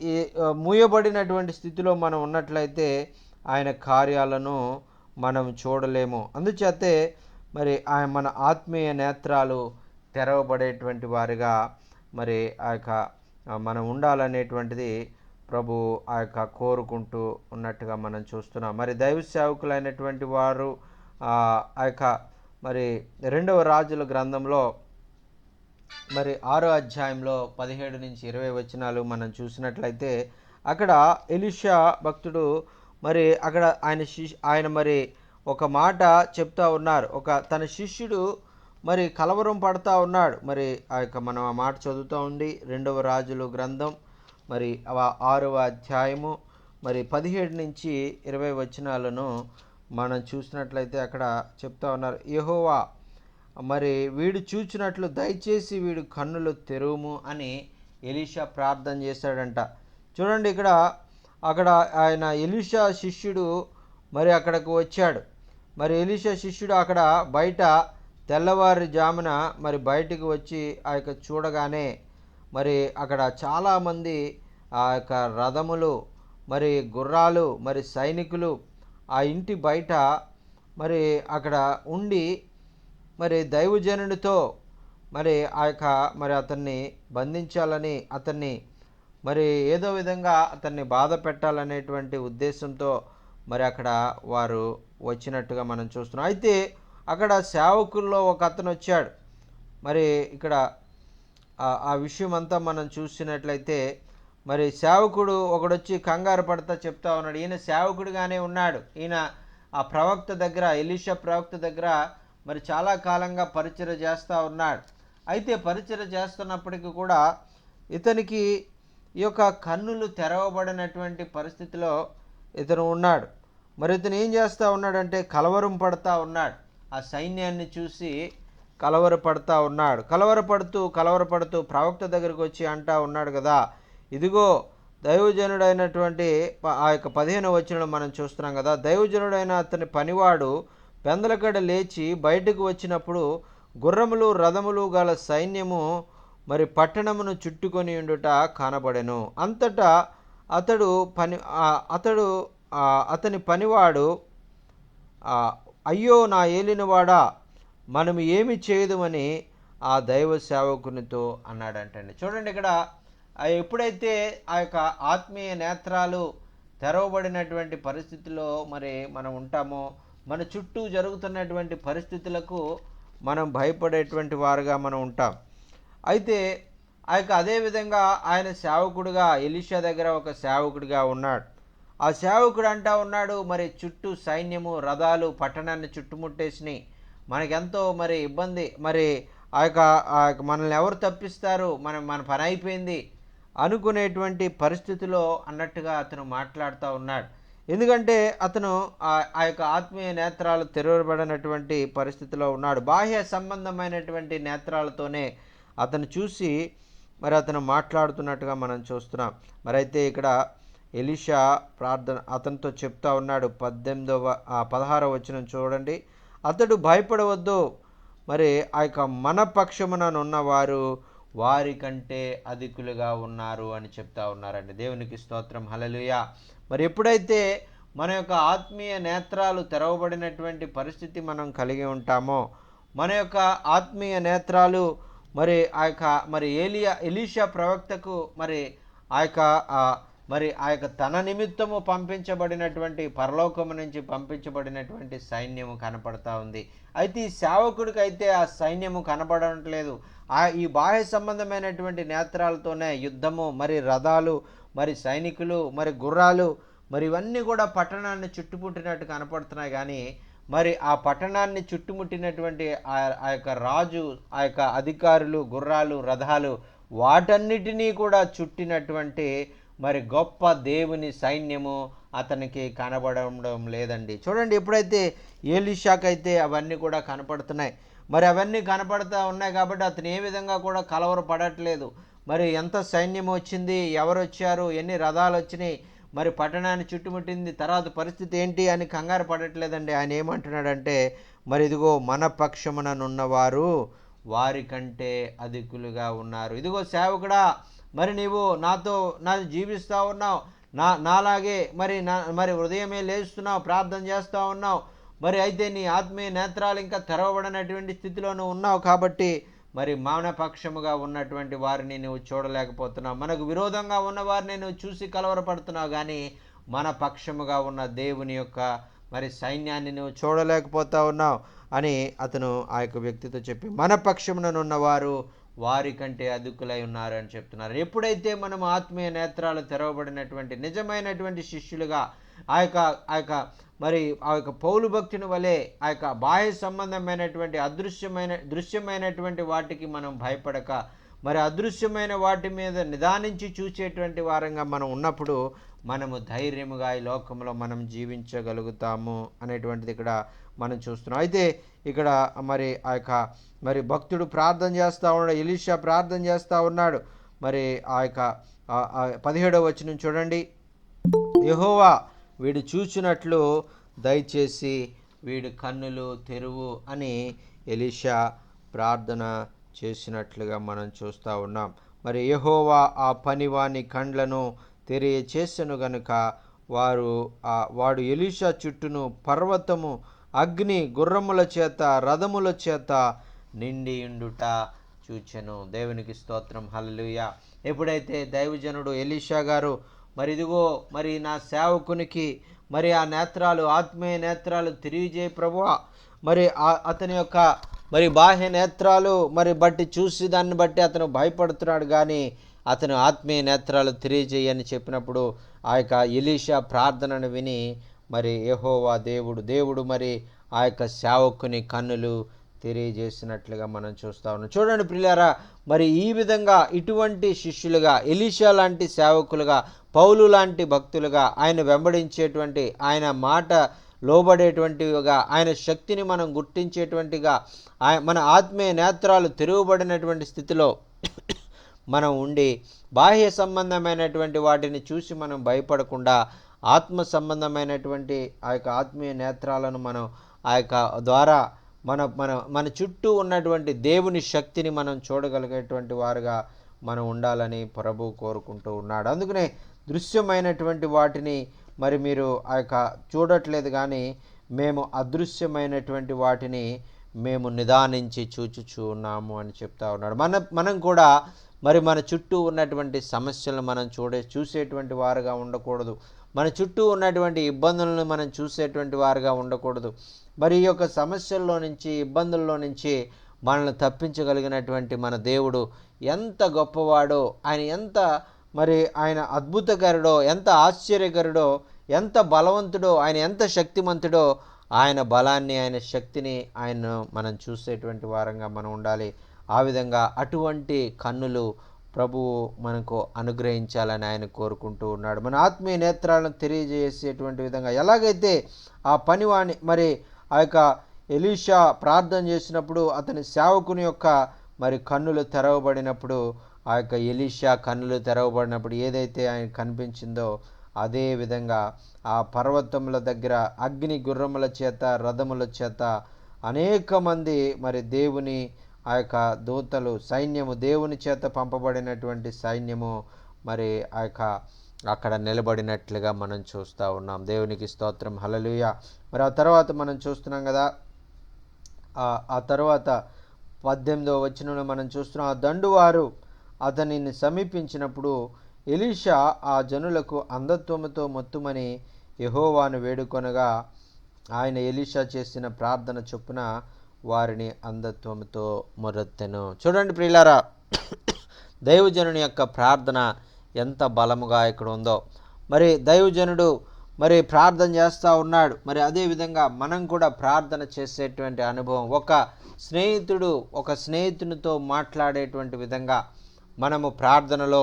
ఈ మూయబడినటువంటి స్థితిలో మనం ఉన్నట్లయితే ఆయన కార్యాలను మనం చూడలేము. అందుచేతే మరి ఆయన మన ఆత్మీయ నేత్రాలు తెరవబడేటువంటి వారిగా మరి ఆ యొక్క మనం ఉండాలనేటువంటిది ప్రభు ఆ యొక్క కోరుకుంటూ ఉన్నట్టుగా మనం చూస్తున్నాం. మరి దైవ సేవకులైనటువంటి వారు ఆ యొక్క మరి 2వ రాజుల గ్రంథంలో మరి 6వ అధ్యాయంలో 17 నుంచి 20 వచనాలు మనం చూసినట్లయితే అక్కడ ఎలీషా భక్తుడు మరి అక్కడ ఆయన మరి ఒక మాట చెప్తా ఉన్నారు. తన శిష్యుడు మరి కలవరం పడతా ఉన్నాడు. మరి ఆ యొక్క మనం ఆ మాట చదువుతూ ఉండి 2వ రాజుల గ్రంథం మరి 6వ అధ్యాయము మరి 17 నుంచి 20 వచనాలను మనం చూసినట్లయితే అక్కడ చెప్తా ఉన్నారు. యెహోవా మరి వీడు చూచినట్లు దయచేసి వీడు కన్నులు తెరువుము అని ఎలీషా ప్రార్థన చేశాడంట. చూడండి, అక్కడ ఆయన ఎలీషా శిష్యుడు మరి అక్కడికి వచ్చాడు. మరి ఎలీషా శిష్యుడు అక్కడ బయట తెల్లవారుజామున మరి బయటికి వచ్చి ఆ యొక్క చూడగానే మరి అక్కడ చాలామంది ఆ యొక్క రథములు మరి గుర్రాలు మరి సైనికులు ఆ ఇంటి బయట మరి అక్కడ ఉండి మరి దైవజనుడితో మరి ఆ యొక్క మరి అతన్ని బంధించాలని, అతన్ని మరి ఏదో విధంగా అతన్ని బాధ పెట్టాలనేటువంటి ఉద్దేశంతో మరి అక్కడ వారు వచ్చినట్టుగా మనం చూస్తున్నాం. అయితే అక్కడ సేవకుల్లో ఒక అతను వచ్చాడు. మరి ఇక్కడ ఆ విషయం అంతా మనం చూసినట్లయితే మరి సేవకుడు ఒకడొచ్చి కంగారు పడతా చెప్తా ఉన్నాడు. ఈయన సేవకుడిగానే ఉన్నాడు. ఈయన ఆ ప్రవక్త దగ్గర, ఎలీషా ప్రవక్త దగ్గర మరి చాలా కాలంగా పరిచర్య చేస్తూ ఉన్నాడు. అయితే పరిచర్య చేస్తున్నప్పటికీ కూడా ఇతనికి ఈ యొక్క కన్నులు తెరవబడినటువంటి పరిస్థితిలో ఇతను ఉన్నాడు. మరి ఇతను ఏం చేస్తూ ఉన్నాడంటే కలవరం పడతా ఉన్నాడు. ఆ సైన్యాన్ని చూసి కలవరపడతా ఉన్నాడు. కలవరపడుతూ ప్రవక్త దగ్గరికి వచ్చి అంటా ఉన్నాడు కదా, ఇదిగో దైవజనుడైనటువంటి ఆ యొక్క 15వ వచనంలో మనం చూస్తున్నాం కదా, దైవజనుడైన అతని పనివాడు పెందలకడ లేచి బయటకు వచ్చినప్పుడు గుర్రములు రథములు గల సైన్యము మరి పట్టణమును చుట్టుకొని ఉండుట కనబడెను. అంతటా అతని పనివాడు అయ్యో నా ఏలినవాడా, మనం ఏమి చేయదుమని ఆ దైవ సేవకునితో అన్నాడంటండి. చూడండి, ఇక్కడ ఎప్పుడైతే ఆ యొక్క ఆత్మీయ నేత్రాలు తెరవబడినటువంటి పరిస్థితుల్లో మరి మనం ఉంటామో, మన చుట్టూ జరుగుతున్నటువంటి పరిస్థితులకు మనం భయపడేటువంటి వారుగా మనం ఉంటాం. అయితే అదేవిధంగా ఆయన సేవకుడిగా ఎలీషా దగ్గర ఒక సేవకుడిగా ఉన్నాడు. ఆ సేవకుడు అంటా ఉన్నాడు, మరి చుట్టూ సైన్యము రథాలు పట్టణాన్ని చుట్టుముట్టేసినాయి, మనకెంతో మరి ఇబ్బంది, మరి ఆ యొక్క మనల్ని ఎవరు తప్పిస్తారు, మన పని అయిపోయింది అనుకునేటువంటి పరిస్థితిలో అన్నట్టుగా అతను మాట్లాడుతూ ఉన్నాడు. ఎందుకంటే అతను ఆ యొక్క ఆత్మీయ నేత్రాలు తెరవబడినటువంటి పరిస్థితిలో ఉన్నాడు. బాహ్య సంబంధమైనటువంటి నేత్రాలతోనే అతను చూసి మరి అతను మాట్లాడుతున్నట్టుగా మనం చూస్తున్నాం. మరి అయితే ఇక్కడ ఎలీషా ప్రార్థన అతనితో చెప్తా ఉన్నాడు. 16వ వచనం చూడండి, అతడు భయపడవద్దు, మరి ఆ యొక్క మన పక్షముననున్నవారు వారి కంటే అధికులుగా ఉన్నారు అని చెప్తా ఉన్నారండి. దేవునికి స్తోత్రం, హల్లెలూయా. మరి ఎప్పుడైతే మన యొక్క ఆత్మీయ నేత్రాలు తెరవబడినటువంటి పరిస్థితి మనం కలిగి ఉంటామో, మన యొక్క ఆత్మీయ నేత్రాలు మరి ఆ యొక్క మరి ఎలీషా ప్రవక్తకు మరి ఆ యొక్క తన నిమిత్తము పంపించబడినటువంటి పరలోకము నుంచి పంపించబడినటువంటి సైన్యము కనపడతా ఉంది. అయితే ఈ సేవకుడికి అయితే ఆ సైన్యము కనబడట్లేదు. ఈ బాహ్య సంబంధమైనటువంటి నేత్రాలతోనే యుద్ధము, మరి రథాలు, మరి సైనికులు, మరి గుర్రాలు, మరి ఇవన్నీ కూడా పట్టణాన్ని చుట్టుముట్టినట్టు కనపడుతున్నాయి. కానీ మరి ఆ పట్టణాన్ని చుట్టుముట్టినటువంటి ఆ యొక్క రాజు, ఆ యొక్క అధికారులు, గుర్రాలు, రథాలు, వాటన్నిటినీ కూడా చుట్టినటువంటి మరి గొప్ప దేవుని సైన్యము అతనికి కనబడడం లేదండి. చూడండి, ఎప్పుడైతే ఎలీషాకైతే అవన్నీ కూడా కనపడుతున్నాయి, మరి అవన్నీ కనపడతా ఉన్నాయి కాబట్టి అతను ఏ విధంగా కూడా కలవరపడట్లేదు. మరి ఎంత సైన్యం వచ్చింది, ఎవరు వచ్చారు, ఎన్ని రథాలు వచ్చినాయి, మరి పట్టణాన్ని చుట్టుముట్టింది, తర్వాత పరిస్థితి ఏంటి అని కంగారు పడట్లేదండి. ఆయన ఏమంటున్నాడంటే, మరి ఇదిగో మన పక్షముననున్నవారు వారి కంటే అధికులుగా ఉన్నారు. ఇదిగో సేవకుడా, మరి నీవు నాతో జీవిస్తూ ఉన్నావు, నాలాగే మరి ఉదయమే లేస్తున్నావు, ప్రార్థన చేస్తూ ఉన్నావు, మరి అయితే నీ ఆత్మీయ నేత్రాలు ఇంకా తెరవబడినటువంటి స్థితిలో నువ్వు ఉన్నావు కాబట్టి మరి మానపక్షముగా ఉన్నటువంటి వారిని నువ్వు చూడలేకపోతున్నావు. మనకు విరోధంగా ఉన్న వారిని నువ్వు చూసి కలవరపడుతున్నావు, కానీ మన పక్షముగా ఉన్న దేవుని యొక్క మరి సైన్యాన్ని నువ్వు చూడలేకపోతా ఉన్నావు అని అతను ఆ యొక్క వ్యక్తితో చెప్పి, మన పక్షముననున్నవారు వారి కంటే అధికులై ఉన్నారు అని చెప్తున్నారు. ఎప్పుడైతే మనం ఆత్మీయ నేత్రాలు తెరవబడినటువంటి నిజమైనటువంటి శిష్యులుగా ఆ యొక్క మరి ఆ యొక్క పౌలు భక్తుని వలె ఆ యొక్క బాహ్య సంబంధమైనటువంటి దృశ్యమైనటువంటి వాటికి మనం భయపడక మరి అదృశ్యమైన వాటి మీద నిదానించి చూసేటువంటి వారంగా మనం ఉన్నప్పుడు మనము ధైర్యముగా ఈ లోకంలో మనం జీవించగలుగుతాము అనేటువంటిది ఇక్కడ మనం చూస్తున్నాం. అయితే ఇక్కడ మరి ఆ యొక్క మరి భక్తుడు ప్రార్థన చేస్తూ ఉన్నాడు, ఎలీషా ప్రార్థన చేస్తూ ఉన్నాడు. మరి ఆ యొక్క 17వ వచనం చూడండి, యెహోవా వీడు చూచినట్లు దయచేసి వీడి కన్నులు తెరువు అని ఎలీషా ప్రార్థన చేసినట్లుగా మనం చూస్తూ ఉన్నాం. మరి యెహోవా ఆ పనివాని కండ్లను తెలియచేసెను గనుక వాడు ఎలీషా చుట్టూను పర్వతము అగ్ని గుర్రముల చేత రథముల చేత నిండియుండుట చూచెను. దేవునికి స్తోత్రం, హల్లెలూయా. ఎప్పుడైతే దైవజనుడు ఎలీషా గారు మరి ఇదిగో మరి నా సేవకునికి మరి ఆ నేత్రాలు, ఆత్మీయ నేత్రాలు తెలియజేయ ప్రభువా, మరి అతని యొక్క మరి బాహ్య నేత్రాలు మరి బట్టి చూసి దాన్ని బట్టి అతను భయపడుతున్నాడు, కానీ అతను ఆత్మీయ నేత్రాలు తెలియజేయని చెప్పినప్పుడు ఆ యొక్క ఎలీషా ప్రార్థనను విని మరి యెహోవా దేవుడు మరి ఆ యొక్క సేవకుని కన్నులు తెలియజేసినట్లుగా మనం చూస్తూ ఉన్నాం. చూడండి ప్రియులారా, మరి ఈ విధంగా ఇటువంటి శిష్యులుగా, ఎలీషా లాంటి సేవకులుగా, పౌలు లాంటి భక్తులుగా, ఆయన వెంబడించేటువంటి, ఆయన మాట లోబడేటువంటివిగా, ఆయన శక్తిని మనం గుర్తించేటువంటిగా, మన ఆత్మీయ నేత్రాలు తెరువబడినటువంటి స్థితిలో మనం ఉండి బాహ్య సంబంధమైనటువంటి వాటిని చూసి మనం భయపడకుండా ఆత్మ సంబంధమైనటువంటి ఆ యొక్క ఆత్మీయ నేత్రాలను మనం ఆ యొక్క ద్వారా మన చుట్టూ ఉన్నటువంటి దేవుని శక్తిని మనం చూడగలిగేటువంటి వారుగా మనం ఉండాలని ప్రభు కోరుకుంటూ ఉన్నాడు. అందుకనే దృశ్యమైనటువంటి వాటిని మరి మీరు ఆ యొక్క చూడట్లేదు, కానీ మేము అదృశ్యమైనటువంటి వాటిని మేము నిదానించి చూచుచూ ఉన్నాము అని చెప్తా ఉన్నాడు. మనం కూడా మరి మన చుట్టూ ఉన్నటువంటి సమస్యలను మనం చూసేటువంటి వారుగా ఉండకూడదు. మన చుట్టూ ఉన్నటువంటి ఇబ్బందులను మనం చూసేటువంటి వారుగా ఉండకూడదు. మరి ఈ యొక్క సమస్యల్లో నుంచి, ఇబ్బందుల్లో నుంచి మనల్ని తప్పించగలిగినటువంటి మన దేవుడు ఎంత గొప్పవాడో, ఆయన అద్భుతకరుడో, ఎంత ఆశ్చర్యకరుడో, ఎంత బలవంతుడో, ఆయన ఎంత శక్తిమంతుడో, ఆయన బలాన్ని, ఆయన శక్తిని మనం చూసేటువంటి వారంగా మనం ఉండాలి. ఆ విధంగా అటువంటి కన్నులు ప్రభువు మనకు అనుగ్రహించాలని ఆయన కోరుకుంటూ ఉన్నాడు. మన ఆత్మీయ నేత్రాలను తెలియజేసేటువంటి విధంగా ఎలాగైతే ఆ పనివాణి మరి ఆ యొక్క ఎలీషా ప్రార్థన చేసినప్పుడు అతని సేవకుని యొక్క మరి కన్నులు తెరవబడినప్పుడు, ఆ యొక్క ఎలీషా కన్నులు తెరవబడినప్పుడు ఏదైతే ఆయన కనిపించిందో అదే విధంగా ఆ పర్వతముల దగ్గర అగ్ని గుర్రముల చేత రథముల చేత అనేక మంది మరి దేవుని ఆ యొక్క దూతలు, సైన్యము, దేవుని చేత పంపబడినటువంటి సైన్యము మరి ఆ యొక్క అక్కడ నిలబడినట్లుగా మనం చూస్తూ ఉన్నాం. దేవునికి స్తోత్రం, హల్లెలూయా. మరి ఆ తర్వాత మనం చూస్తున్నాం కదా, ఆ తర్వాత 18వ వచనంలో మనం చూస్తున్నాం, ఆ దండువారు అతనిని సమీపించినప్పుడు ఎలీషా ఆ జనులకు అంధత్వముతో మొత్తుమని యెహోవాను వేడుకొనగా ఆయన ఎలీషా చేసిన ప్రార్థన చొప్పున వారిని అంధత్వముతో మొర్రెత్తెను. చూడండి ప్రియులారా, దైవజనుని యొక్క ప్రార్థన ఎంత బలముగా ఇక్కడ ఉందో. మరి దైవజనుడు మరి ప్రార్థన చేస్తూ ఉన్నాడు. మరి అదేవిధంగా మనం కూడా ప్రార్థన చేసేటువంటి అనుభవం, ఒక స్నేహితునితో మాట్లాడేటువంటి విధంగా మనము ప్రార్థనలో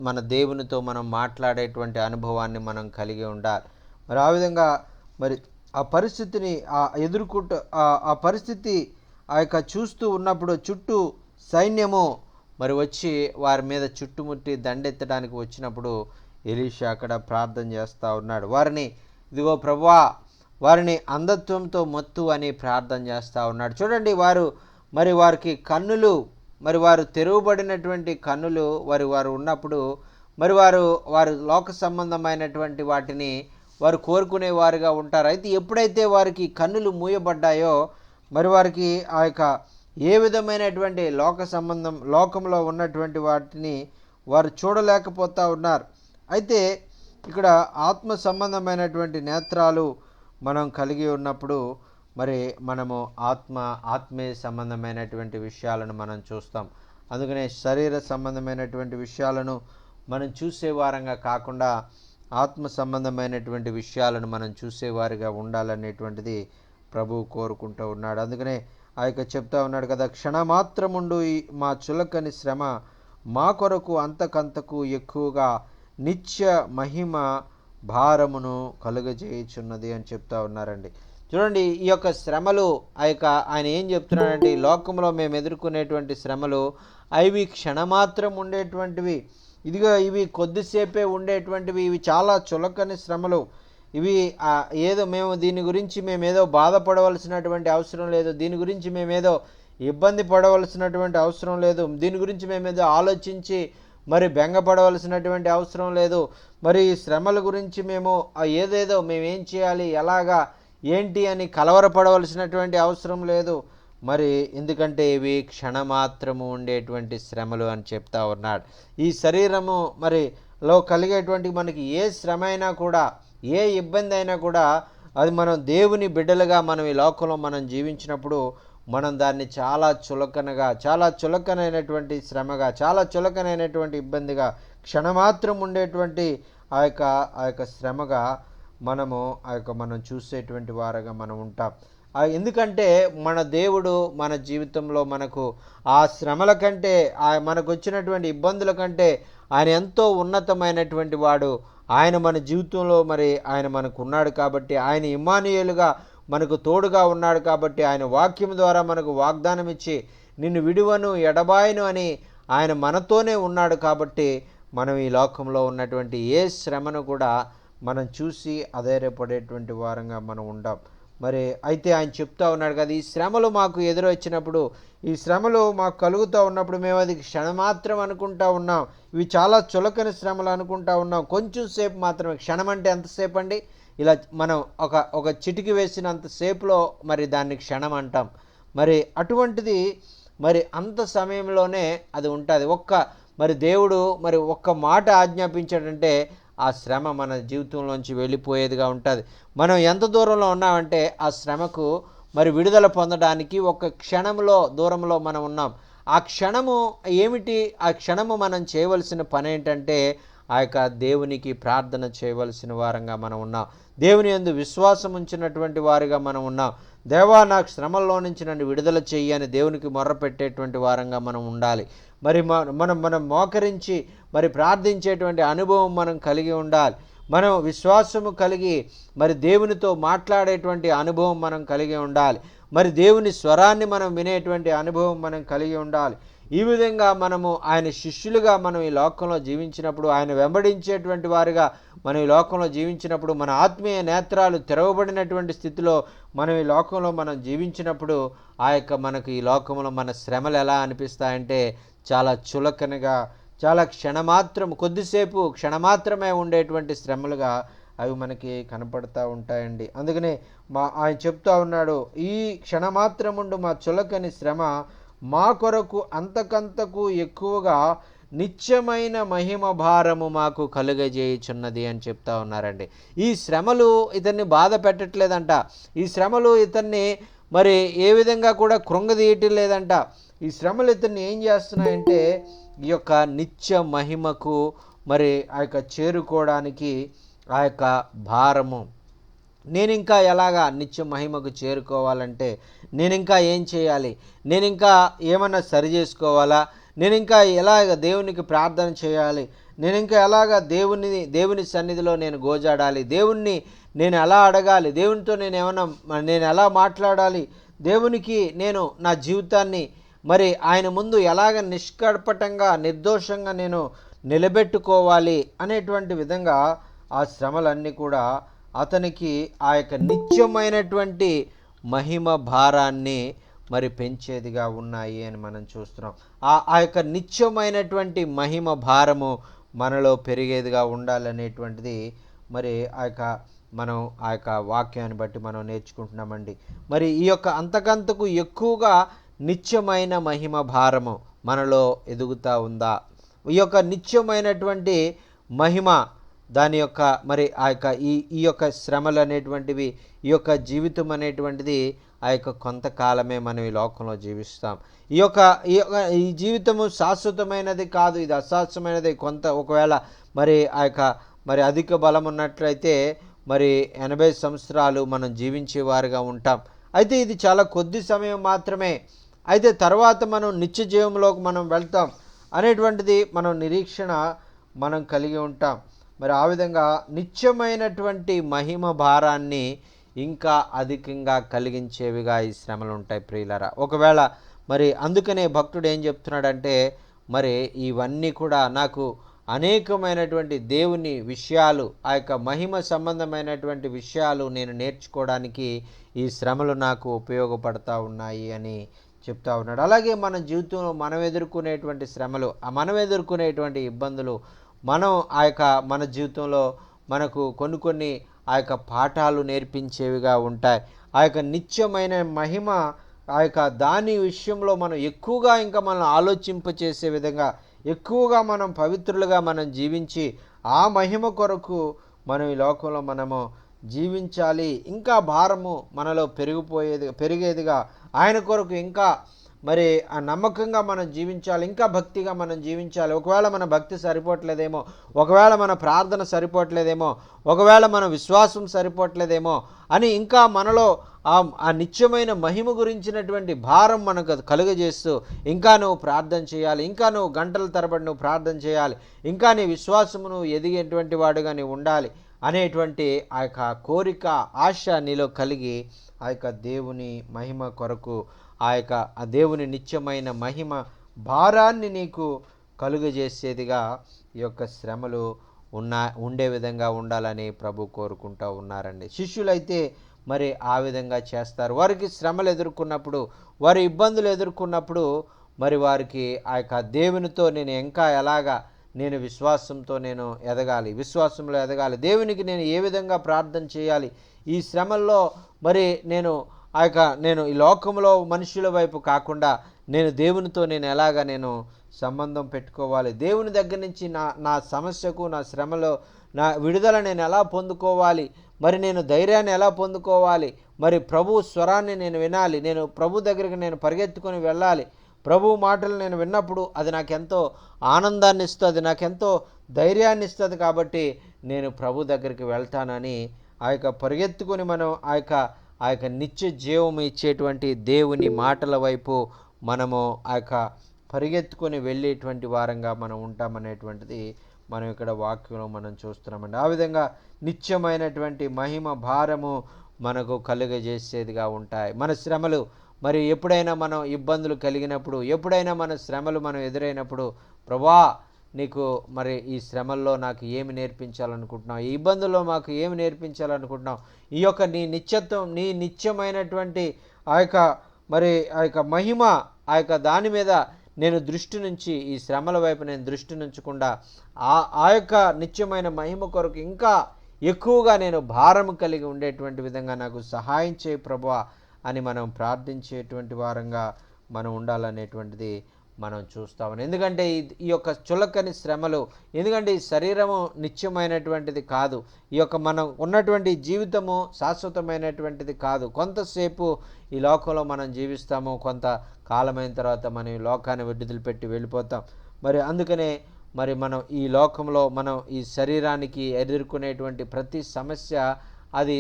మన దేవునితో మనం మాట్లాడేటువంటి అనుభవాన్ని మనం కలిగి ఉండాలి. మరి ఆ విధంగా మరి ఆ పరిస్థితిని ఎదుర్కొంటూ ఆ పరిస్థితి చూస్తూ ఉన్నప్పుడు చుట్టూ సైన్యము మరి వచ్చి వారి మీద చుట్టుముట్టి దండెత్తడానికి వచ్చినప్పుడు ఎలీషా అక్కడ ప్రార్థన చేస్తూ ఉన్నాడు. వారిని, ఇదిగో ప్రభువా, వారిని అంధత్వంతో మొత్తు అని ప్రార్థన చేస్తూ ఉన్నాడు. చూడండి, వారికి కన్నులు, వారు తెరవబడినటువంటి కన్నులు వారు ఉన్నప్పుడు వారు లోక సంబంధమైనటువంటి వాటిని వారు కోరుకునేవారుగా ఉంటారు. అయితే ఎప్పుడైతే వారికి కన్నులు మూయబడ్డాయో వారికి ఏ విధమైనటువంటి లోకంలో ఉన్నటువంటి వాటిని వారు చూడలేకపోతూ ఉన్నారు. అయితే ఇక్కడ ఆత్మ సంబంధమైనటువంటి నేత్రాలు మనం కలిగి ఉన్నప్పుడు మనము ఆత్మీయ సంబంధమైనటువంటి విషయాలను మనం చూస్తాం. అందుకనే శరీర సంబంధమైనటువంటి విషయాలను మనం చూసేవారంగా కాకుండా ఆత్మ సంబంధమైనటువంటి విషయాలను మనం చూసేవారిగా ఉండాలనేటువంటిది ప్రభువు కోరుకుంటూ ఉన్నాడు. అందుకనే చెప్తా ఉన్నాడు కదా, క్షణమాత్రముండు మా చులకని శ్రమ మా కొరకు అంతకంతకు ఎక్కువగా నిత్య మహిమ భారమును కలుగజేయుచున్నది అని చెప్తా ఉన్నారండి. చూడండి, ఈ యొక్క శ్రమలు ఆయన ఏం చెప్తున్నాడంటే, ఈ లోకంలో మేము ఎదుర్కొనేటువంటి శ్రమలు అవి క్షణమాత్రం ఉండేటువంటివి, ఇవి కొద్దిసేపే ఉండేటువంటివి, ఇవి చాలా చులకని శ్రమలు. ఇవి ఏదో దీని గురించి మేమేదో బాధపడవలసినటువంటి అవసరం లేదు, దీని గురించి మేమేదో ఇబ్బంది పడవలసినటువంటి అవసరం లేదు, దీని గురించి మేమేదో ఆలోచించి బెంగపడవలసినటువంటి అవసరం లేదు. ఈ శ్రమల గురించి ఏదేదో మేమేం చేయాలి, ఎలాగా ఏంటి అని కలవరపడవలసినటువంటి అవసరం లేదు. ఎందుకంటే ఇవి క్షణమాత్రము ఉండేటువంటి శ్రమలు అని చెప్తా ఉన్నాడు. ఈ శరీరము లో కలిగేటువంటి మనకి ఏ శ్రమ అయినా కూడా, ఏ ఇబ్బంది అయినా కూడా, అది మనం దేవుని బిడ్డలుగా ఈ లోకంలో మనం జీవించినప్పుడు దాన్ని చాలా చులకనైనటువంటి శ్రమగా, చాలా చులకనైనటువంటి ఇబ్బందిగా, క్షణమాత్రం ఉండేటువంటి ఆ యొక్క శ్రమగా మనం చూసేటువంటి వారుగా మనం ఉంటాం. ఎందుకంటే మన దేవుడు మన జీవితంలో మనకు ఆ శ్రమల కంటే, మనకు వచ్చినటువంటి ఇబ్బందుల కంటే ఆయన ఎంతో ఉన్నతమైనటువంటి వాడు. ఆయన మన జీవితంలో ఆయన మనకు ఉన్నాడు కాబట్టి, ఆయన ఇమ్మానుయేలుగా మనకు తోడుగా ఉన్నాడు కాబట్టి, ఆయన వాక్యం ద్వారా మనకు వాగ్దానం ఇచ్చి నిన్ను విడువను ఎడబాయను అని ఆయన మనతోనే ఉన్నాడు కాబట్టి, మనం ఈ లోకంలో ఉన్నటువంటి ఏ శ్రమను కూడా మనం చూసి అధైర్యపడేటువంటి వారంగా మనం ఉండాం. అయితే ఆయన చెప్తా ఉన్నాడు కదా, ఈ శ్రమలు మాకు ఎదురొచ్చినప్పుడు, ఈ శ్రమలు మాకు కలుగుతూ ఉన్నప్పుడు మేము అది క్షణమాత్రం అనుకుంటా ఉన్నాం, ఇవి చాలా చులకని శ్రమలు అనుకుంటా ఉన్నాం, కొంచెం సేపు మాత్రమే. క్షణం అంటే ఎంతసేపు అండి? ఇలా మనం ఒక చిటికి వేసినంతసేపులో దాన్ని క్షణం అంటాం. అటువంటిది అంత సమయంలోనే అది ఉంటుంది. దేవుడు ఒక్క మాట ఆజ్ఞాపించాడంటే ఆ శ్రమ మన జీవితంలోంచి వెళ్ళిపోయేదిగా ఉంటుంది. మనం ఎంత దూరంలో ఉన్నామంటే ఆ శ్రమకు విడుదల పొందడానికి ఒక దూరంలో మనం ఉన్నాం. ఆ క్షణము ఏమిటి? ఆ క్షణము మనం చేయవలసిన పని ఏంటంటే దేవునికి ప్రార్థన చేయవలసిన వారంగా మనం ఉన్నాం. దేవుని యందు విశ్వాసం ఉంచినటువంటి వారిగా మనం ఉన్నాం. దేవా, నాకు శ్రమల్లో నుంచి నన్ను విడుదల చెయ్యి అని దేవునికి మొర్ర పెట్టేటువంటి వారంగా మనం ఉండాలి. మనం మోకరించి ప్రార్థించేటువంటి అనుభవం మనం కలిగి ఉండాలి. మనం విశ్వాసము కలిగి దేవునితో మాట్లాడేటువంటి అనుభవం మనం కలిగి ఉండాలి. దేవుని స్వరాన్ని మనం వినేటువంటి అనుభవం మనం కలిగి ఉండాలి. ఈ విధంగా మనము ఆయన శిష్యులుగా మనం ఈ లోకంలో జీవించినప్పుడు, ఆయన వెంబడించేటువంటి వారిగా మనం ఈ లోకంలో జీవించినప్పుడు, మన ఆత్మీయ నేత్రాలు తెరవబడినటువంటి స్థితిలో మనం ఈ లోకంలో మనం జీవించినప్పుడు మనకు ఈ లోకంలో మన శ్రమలు ఎలా అనిపిస్తాయంటే చాలా చులకనగా, చాలా కొద్దిసేపు క్షణమాత్రమే ఉండేటువంటి శ్రమలుగా అవి మనకి కనపడతా ఉంటాయండి. అందుకనే ఆయన చెప్తా ఉన్నాడు, ఈ క్షణమాత్రముండు మా చులకని శ్రమ మా కొరకు అంతకంతకు ఎక్కువగా నిత్యమైన మహిమ భారము మాకు కలుగజేయుచున్నది అని చెప్తా ఉన్నారండి. ఈ శ్రమలు ఇతన్ని బాధ పెట్టట్లేదంట. ఈ శ్రమలు ఇతన్ని ఏ విధంగా కూడా కృంగదీయటం లేదంట. ఈ శ్రమలు ఇతన్ని ఏం చేస్తున్నాయంటే ఈ యొక్క నిత్య మహిమకు చేరుకోవడానికి భారము, నేను ఇంకా ఎలాగా నిత్య మహిమకు చేరుకోవాలంటే నేను ఇంకా ఏం చేయాలి, నేను ఇంకా ఏమన్నా సరి చేసుకోవాలా, నేను ఇంకా ఎలాగ దేవునికి ప్రార్థన చేయాలి, నేను ఇంకా ఎలాగ దేవుని సన్నిధిలో నేను గోజాడాలి, దేవుణ్ణి నేను ఎలా అడగాలి, దేవునితో నేను ఎలా మాట్లాడాలి, దేవునికి నేను నా జీవితాన్ని మరి ఆయన ముందు ఎలాగ నిష్కపటంగా నిర్దోషంగా నేను నిలబెట్టుకోవాలి అనేటువంటి విధంగా ఆ శ్రమలన్నీ కూడా అతనికి ఆ యొక్క నిత్యమైనటువంటి మహిమ భారాన్ని మరి పెంచేదిగా ఉన్నాయి అని మనం చూస్తున్నాం. ఆ యొక్క నిత్యమైనటువంటి మహిమ భారము మనలో పెరిగేదిగా ఉండాలనేటువంటిది మరి మనం ఆ యొక్క వాక్యాన్ని బట్టి మనం నేర్చుకుంటున్నామండి. మరి ఈ యొక్క అంతకంతకు ఎక్కువగా నిత్యమైన మహిమ భారము మనలో ఎదుగుతూ ఉందా? ఈ యొక్క నిత్యమైనటువంటి మహిమ దాని యొక్క మరి ఈ యొక్క శ్రమలు అనేటువంటివి, ఈ యొక్క జీవితం అనేటువంటిది ఆ యొక్క కొంతకాలమే మనం ఈ లోకంలో జీవిస్తాం. ఈ జీవితము శాశ్వతమైనది కాదు, ఇది అశాశ్వతమైనది. ఒకవేళ మరి మరి అధిక బలం ఉన్నట్లయితే మరి 80 సంవత్సరాలు మనం జీవించేవారుగా ఉంటాం. అయితే ఇది చాలా కొద్ది సమయం మాత్రమే. అయితే తర్వాత మనం నిత్య జీవంలోకి మనం వెళ్తాం అనేటువంటిది మనం నిరీక్షణ మనం కలిగి ఉంటాం. మరి ఆ విధంగా నిత్యమైనటువంటి మహిమ భారాన్ని ఇంకా అధికంగా కలిగించేవిగా ఈ శ్రమలు ఉంటాయి ప్రియులారా. ఒకవేళ మరి అందుకనే భక్తుడు ఏం చెప్తున్నాడంటే, మరి ఇవన్నీ కూడా నాకు అనేకమైనటువంటి దేవుని విషయాలు, ఆ యొక్క మహిమ సంబంధమైనటువంటి విషయాలు నేను నేర్చుకోవడానికి ఈ శ్రమలు నాకు ఉపయోగపడతా ఉన్నాయి అని చెప్తా ఉన్నాడు. అలాగే మన జీవితంలో మనం ఎదుర్కొనేటువంటి శ్రమలు, మనం ఎదుర్కొనేటువంటి ఇబ్బందులు, మనం మన జీవితంలో మనకు కొన్ని ఆ యొక్క పాఠాలు నేర్పించేవిగా ఉంటాయి. ఆ యొక్క నిత్యమైన మహిమ దాని విషయంలో మనం ఎక్కువగా ఇంకా మనం ఆలోచింపచేసే విధంగా, ఎక్కువగా మనం పవిత్రులుగా మనం జీవించి ఆ మహిమ కొరకు మనం ఈ లోకంలో మనము జీవించాలి. ఇంకా భారము మనలో పెరిగేదిగా ఆయన కొరకు ఇంకా మరి ఆ నమ్మకంగా మనం జీవించాలి, ఇంకా భక్తిగా మనం జీవించాలి. ఒకవేళ మన భక్తి సరిపోవట్లేదేమో, ఒకవేళ మన ప్రార్థన సరిపోవట్లేదేమో, ఒకవేళ మన విశ్వాసం సరిపోవట్లేదేమో అని ఇంకా మనలో ఆ నిత్యమైన మహిమ గురించినటువంటి భారం మనకు కలుగజేస్తూ ఇంకా నువ్వు ప్రార్థన చేయాలి, ఇంకా నువ్వు గంటల తరబడి నువ్వు ప్రార్థన చేయాలి, ఇంకా నీ విశ్వాసమును ఎదిగేటువంటి వాడుగా నీవు ఉండాలి అనేటువంటి ఆ యొక్క కోరిక, ఆశ నీలో కలిగి ఆ యొక్క దేవుని మహిమ కొరకు ఆ దేవుని నిత్యమైన మహిమ భారాన్ని నీకు కలుగజేసేదిగా ఈ యొక్క శ్రమలు ఉండే విధంగా ఉండాలని ప్రభు కోరుకుంటూ ఉన్నారండి. శిష్యులైతే మరి ఆ విధంగా చేస్తారు. వారికి శ్రమలు ఎదుర్కొన్నప్పుడు, వారి ఇబ్బందులు ఎదుర్కొన్నప్పుడు మరి వారికి ఆ యొక్క దేవునితో నేను ఇంకా ఎలాగా నేను విశ్వాసంతో నేను ఎదగాలి, విశ్వాసంలో ఎదగాలి, దేవునికి నేను ఏ విధంగా ప్రార్థన చేయాలి, ఈ శ్రమల్లో మరి నేను ఈ లోకంలో మనుషుల వైపు కాకుండా నేను దేవునితో నేను ఎలాగా నేను సంబంధం పెట్టుకోవాలి, దేవుని దగ్గర నుంచి నా సమస్యకు, నా శ్రమలో నా విడుదల నేను ఎలా పొందుకోవాలి, మరి నేను ధైర్యాన్ని ఎలా పొందుకోవాలి, మరి ప్రభు స్వరాన్ని నేను వినాలి, నేను ప్రభు దగ్గరికి నేను పరిగెత్తుకొని వెళ్ళాలి, ప్రభు మాటలు నేను విన్నప్పుడు అది నాకెంతో ఆనందాన్ని ఇస్తుంది, నాకెంతో ధైర్యాన్ని ఇస్తుంది, కాబట్టి నేను ప్రభు దగ్గరికి వెళ్తానని పరిగెత్తుకొని మనం ఆ యొక్క నిత్య జీవం ఇచ్చేటువంటి దేవుని మాటల వైపు మనము పరిగెత్తుకొని వెళ్ళేటువంటి వారంగా మనం ఉంటామనేటువంటిది మనం ఇక్కడ వాక్యంలో మనం చూస్తున్నామండి. ఆ విధంగా నిత్యమైనటువంటి మహిమ భారము మనకు కలుగజేసేదిగా ఉంటాయి. మన శ్రమలు మరి ఎప్పుడైనా మనం ఇబ్బందులు కలిగినప్పుడు, ఎప్పుడైనా మన శ్రమలు మనం ఎదురైనప్పుడు, ప్రభా నీకు మరి ఈ శ్రమల్లో నాకు ఏమి నేర్పించాలనుకుంటున్నావు, ఈ ఇబ్బందుల్లో మాకు ఏమి నేర్పించాలనుకుంటున్నావు, ఈ యొక్క నీ నిత్యమైనటువంటి మరి ఆ యొక్క మహిమ దాని మీద నేను దృష్టి నుంచి, ఈ శ్రమల వైపు నేను దృష్టి నుంచకుండా ఆ యొక్క నిత్యమైన మహిమ కొరకు ఇంకా ఎక్కువగా నేను భారం కలిగి ఉండేటువంటి విధంగా నాకు సహాయం చేయి ప్రభువా అని మనం ప్రార్థించేటువంటి వారంగా మనం ఉండాలనేటువంటిది మనం చూస్తామని. ఎందుకంటే ఈ యొక్క చులకని శ్రమలు, ఎందుకంటే ఈ శరీరము నిత్యమైనటువంటిది కాదు, ఈ యొక్క మనం ఉన్నటువంటి జీవితము శాశ్వతమైనటువంటిది కాదు. కొంతసేపు ఈ లోకంలో మనం జీవిస్తాము, కొంత కాలమైన తర్వాత మనం ఈ లోకాన్ని విడుదలపెట్టి వెళ్ళిపోతాం. మరి అందుకనే మరి మనం ఈ లోకంలో మనం ఈ శరీరానికి ఎదుర్కొనేటువంటి ప్రతి సమస్య అది